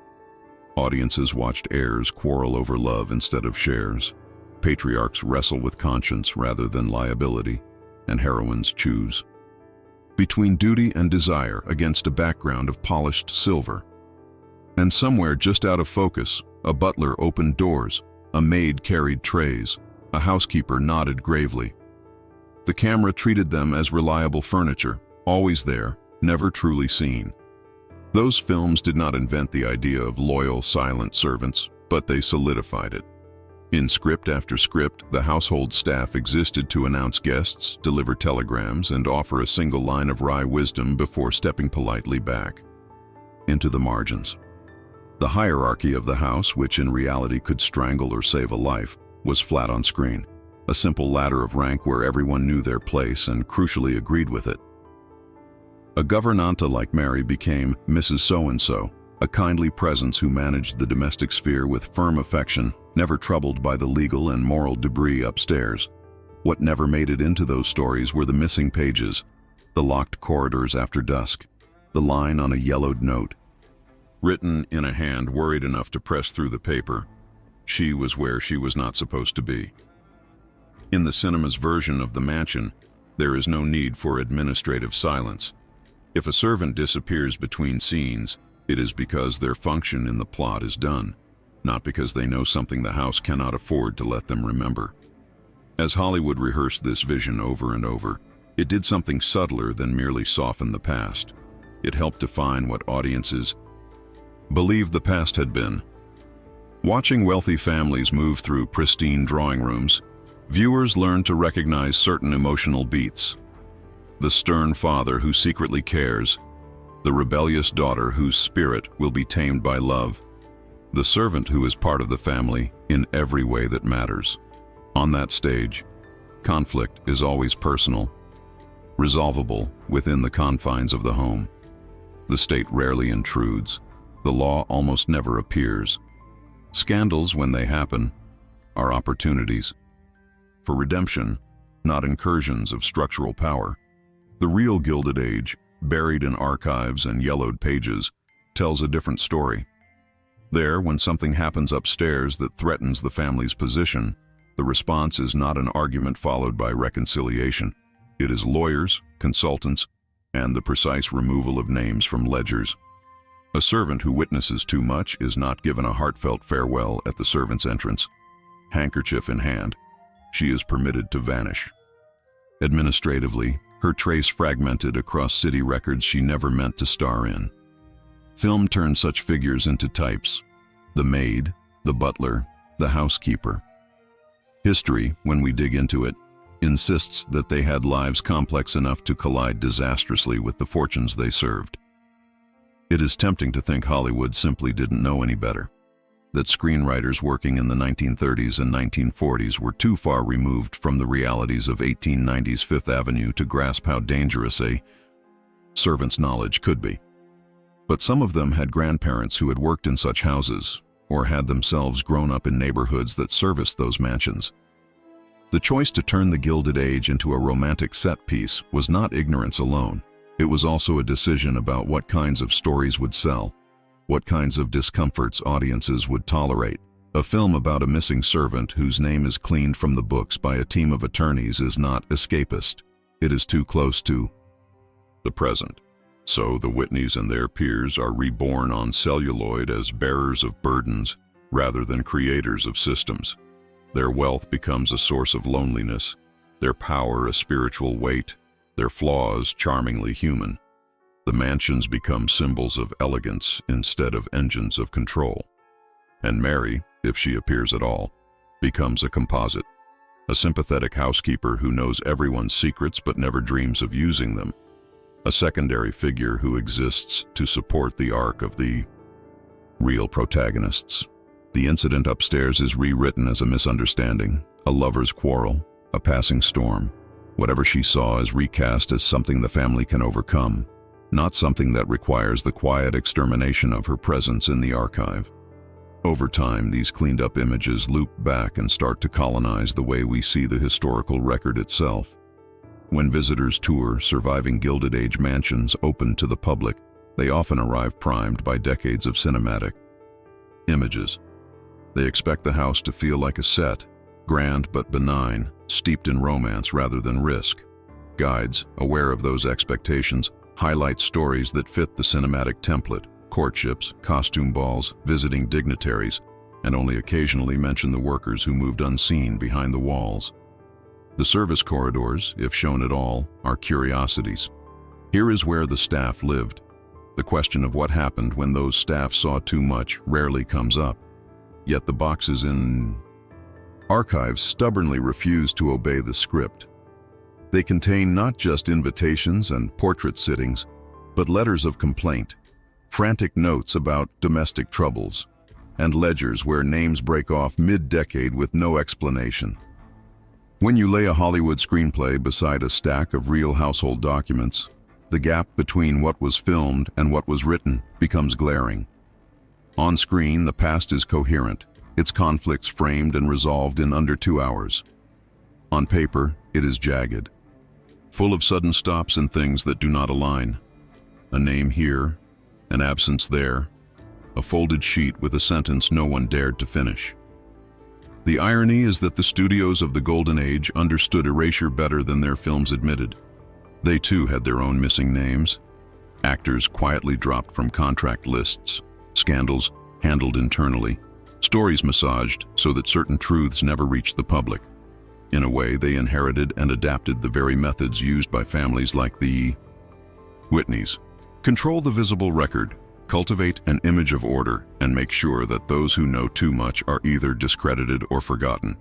Audiences watched heirs quarrel over love instead of shares, patriarchs wrestle with conscience rather than liability, and heroines choose between duty and desire against a background of polished silver. And somewhere just out of focus, a butler opened doors, a maid carried trays, a housekeeper nodded gravely. The camera treated them as reliable furniture, always there, never truly seen. Those films did not invent the idea of loyal, silent servants, but they solidified it. In script after script, the household staff existed to announce guests, deliver telegrams, and offer a single line of wry wisdom before stepping politely back into the margins. The hierarchy of the house, which in reality could strangle or save a life, was flat on screen, a simple ladder of rank where everyone knew their place and crucially agreed with it. A governanta like Mary became Mrs. So-and-so, a kindly presence who managed the domestic sphere with firm affection, never troubled by the legal and moral debris upstairs. What never made it into those stories were the missing pages, the locked corridors after dusk, the line on a yellowed note, written in a hand worried enough to press through the paper. She was where she was not supposed to be. In the cinema's version of the mansion, there is no need for administrative silence. If a servant disappears between scenes, it is because their function in the plot is done, not because they know something the house cannot afford to let them remember. As Hollywood rehearsed this vision over and over, it did something subtler than merely soften the past. It helped define what audiences believed the past had been. Watching wealthy families move through pristine drawing rooms, viewers learned to recognize certain emotional beats. The stern father who secretly cares, the rebellious daughter whose spirit will be tamed by love, the servant who is part of the family in every way that matters. On that stage, conflict is always personal, resolvable within the confines of the home. The state rarely intrudes. The law almost never appears. Scandals, when they happen, are opportunities for redemption, not incursions of structural power. The real Gilded Age, buried in archives and yellowed pages, tells a different story. There, when something happens upstairs that threatens the family's position, the response is not an argument followed by reconciliation. It is lawyers, consultants, and the precise removal of names from ledgers. A servant who witnesses too much is not given a heartfelt farewell at the servant's entrance. Handkerchief in hand, she is permitted to vanish. Administratively, her trace fragmented across city records she never meant to star in. Film turned such figures into types: the maid, the butler, the housekeeper. History, when we dig into it, insists that they had lives complex enough to collide disastrously with the fortunes they served. It is tempting to think Hollywood simply didn't know any better, that screenwriters working in the 1930s and 1940s were too far removed from the realities of 1890s Fifth Avenue to grasp how dangerous a servant's knowledge could be. But some of them had grandparents who had worked in such houses, or had themselves grown up in neighborhoods that serviced those mansions. The choice to turn the Gilded Age into a romantic set piece was not ignorance alone. It was also a decision about what kinds of stories would sell, what kinds of discomforts audiences would tolerate. A film about a missing servant whose name is cleaned from the books by a team of attorneys is not escapist. It is too close to the present. So the Whitneys and their peers are reborn on celluloid as bearers of burdens rather than creators of systems. Their wealth becomes a source of loneliness, their power a spiritual weight, their flaws charmingly human. The mansions become symbols of elegance instead of engines of control. And Mary, if she appears at all, becomes a composite, a sympathetic housekeeper who knows everyone's secrets but never dreams of using them, a secondary figure who exists to support the arc of the real protagonists. The incident upstairs is rewritten as a misunderstanding, a lover's quarrel, a passing storm. Whatever she saw is recast as something the family can overcome, not something that requires the quiet extermination of her presence in the archive. Over time, these cleaned-up images loop back and start to colonize the way we see the historical record itself. When visitors tour surviving Gilded Age mansions open to the public, they often arrive primed by decades of cinematic images. They expect the house to feel like a set, grand but benign, steeped in romance rather than risk. Guides, aware of those expectations, highlight stories that fit the cinematic template: courtships, costume balls, visiting dignitaries, and only occasionally mention the workers who moved unseen behind the walls. The service corridors, if shown at all, are curiosities. Here is where the staff lived. The question of what happened when those staff saw too much rarely comes up. Yet the boxes in archives stubbornly refuse to obey the script. They contain not just invitations and portrait sittings, but letters of complaint, frantic notes about domestic troubles, and ledgers where names break off mid-decade with no explanation. When you lay a Hollywood screenplay beside a stack of real household documents, the gap between what was filmed and what was written becomes glaring. On screen, the past is coherent, its conflicts framed and resolved in under 2 hours. On paper, it is jagged, full of sudden stops and things that do not align. A name here, an absence there, a folded sheet with a sentence no one dared to finish. The irony is that the studios of the Golden Age understood erasure better than their films admitted. They too had their own missing names, actors quietly dropped from contract lists, scandals handled internally, stories massaged so that certain truths never reached the public. In a way, they inherited and adapted the very methods used by families like the Whitneys. Control the visible record, cultivate an image of order, and make sure that those who know too much are either discredited or forgotten.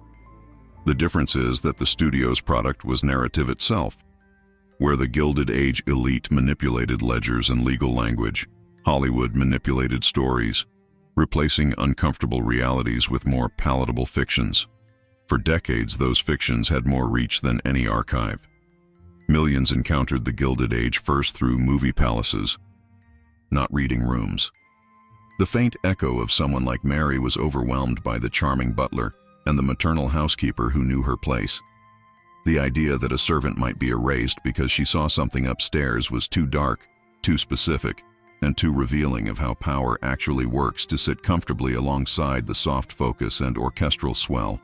The difference is that the studio's product was narrative itself. Where the Gilded Age elite manipulated ledgers and legal language, Hollywood manipulated stories, replacing uncomfortable realities with more palatable fictions. For decades, those fictions had more reach than any archive. Millions encountered the Gilded Age first through movie palaces, not reading rooms. The faint echo of someone like Mary was overwhelmed by the charming butler and the maternal housekeeper who knew her place. The idea that a servant might be erased because she saw something upstairs was too dark, too specific, and too revealing of how power actually works to sit comfortably alongside the soft focus and orchestral swell.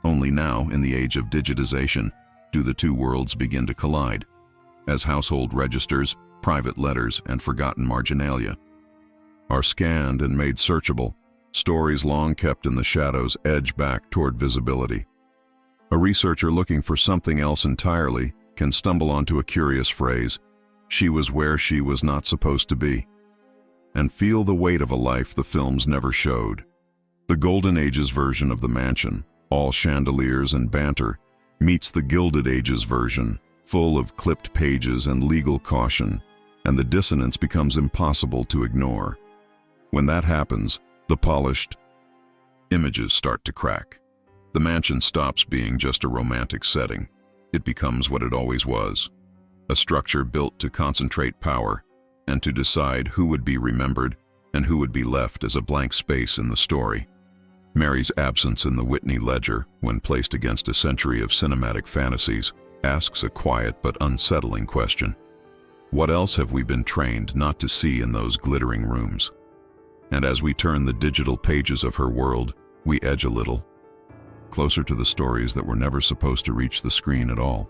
Only now, in the age of digitization, do the two worlds begin to collide, as household registers, private letters, and forgotten marginalia are scanned and made searchable. Stories long kept in the shadows edge back toward visibility. A researcher looking for something else entirely can stumble onto a curious phrase, "She was where she was not supposed to be," and feel the weight of a life the films never showed. The Golden Age's version of the mansion, all chandeliers and banter, meets the Gilded Age's version, full of clipped pages and legal caution, and the dissonance becomes impossible to ignore. When that happens, the polished images start to crack. The mansion stops being just a romantic setting. It becomes what it always was, a structure built to concentrate power and to decide who would be remembered and who would be left as a blank space in the story. Mary's absence in the Whitney ledger, when placed against a century of cinematic fantasies, asks a quiet but unsettling question. What else have we been trained not to see in those glittering rooms? And as we turn the digital pages of her world, we edge a little, closer to the stories that were never supposed to reach the screen at all.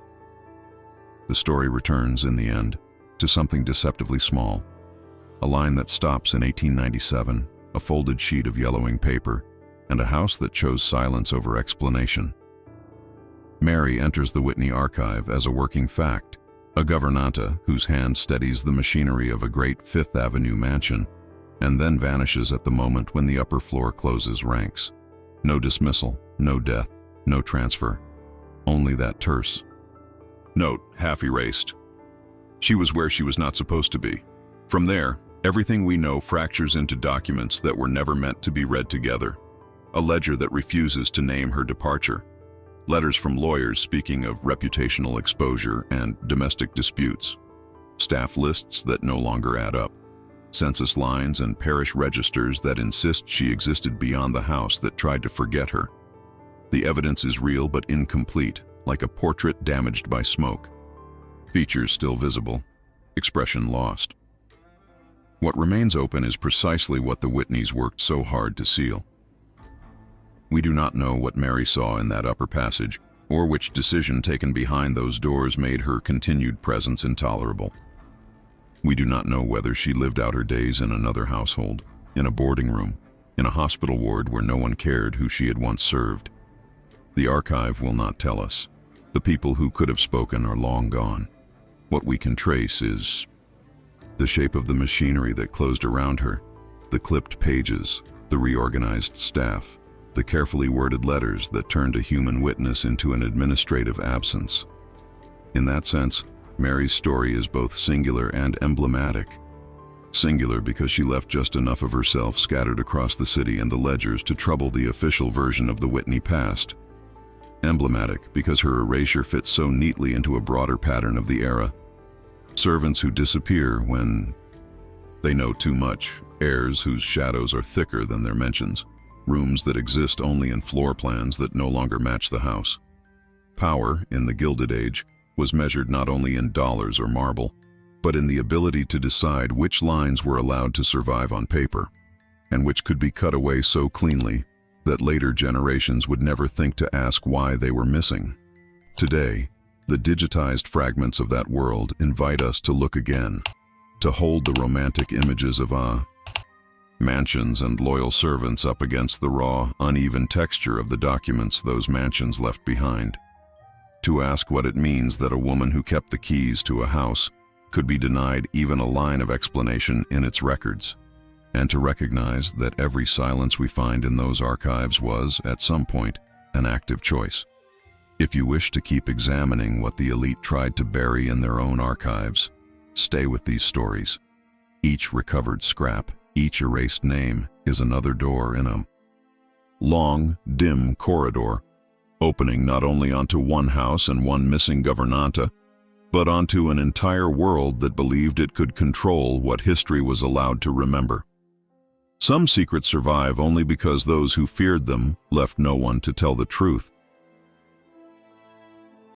The story returns, in the end, to something deceptively small. A line that stops in 1897, a folded sheet of yellowing paper, and a house that chose silence over explanation. Mary enters the Whitney archive as a working fact, a gouvernante whose hand steadies the machinery of a great Fifth Avenue mansion, and then vanishes at the moment when the upper floor closes ranks. No dismissal, no death, no transfer, only that terse note, half erased. She was where she was not supposed to be. From there, everything we know fractures into documents that were never meant to be read together. A ledger that refuses to name her departure. Letters from lawyers speaking of reputational exposure and domestic disputes. Staff lists that no longer add up. Census lines and parish registers that insist she existed beyond the house that tried to forget her. The evidence is real but incomplete, like a portrait damaged by smoke. Features still visible, expression lost. What remains open is precisely what the Whitneys worked so hard to seal. We do not know what Mary saw in that upper passage, or which decision taken behind those doors made her continued presence intolerable. We do not know whether she lived out her days in another household, in a boarding room, in a hospital ward where no one cared who she had once served. The archive will not tell us. The people who could have spoken are long gone. What we can trace is the shape of the machinery that closed around her, the clipped pages, the reorganized staff, the carefully worded letters that turned a human witness into an administrative absence. In that sense, Mary's story is both singular and emblematic. Singular because she left just enough of herself scattered across the city and the ledgers to trouble the official version of the Whitney past. Emblematic because her erasure fits so neatly into a broader pattern of the era. Servants who disappear when they know too much, heirs whose shadows are thicker than their mentions, rooms that exist only in floor plans that no longer match the house. Power, in the Gilded Age, was measured not only in dollars or marble, but in the ability to decide which lines were allowed to survive on paper, and which could be cut away so cleanly that later generations would never think to ask why they were missing. Today, the digitized fragments of that world invite us to look again, to hold the romantic images of mansions and loyal servants up against the raw, uneven texture of the documents those mansions left behind. To ask what it means that a woman who kept the keys to a house could be denied even a line of explanation in its records, and to recognize that every silence we find in those archives was, at some point, an active choice. If you wish to keep examining what the elite tried to bury in their own archives, stay with these stories. Each recovered scrap, each erased name is another door in a long, dim corridor, opening not only onto one house and one missing gouvernante, but onto an entire world that believed it could control what history was allowed to remember. Some secrets survive only because those who feared them left no one to tell the truth.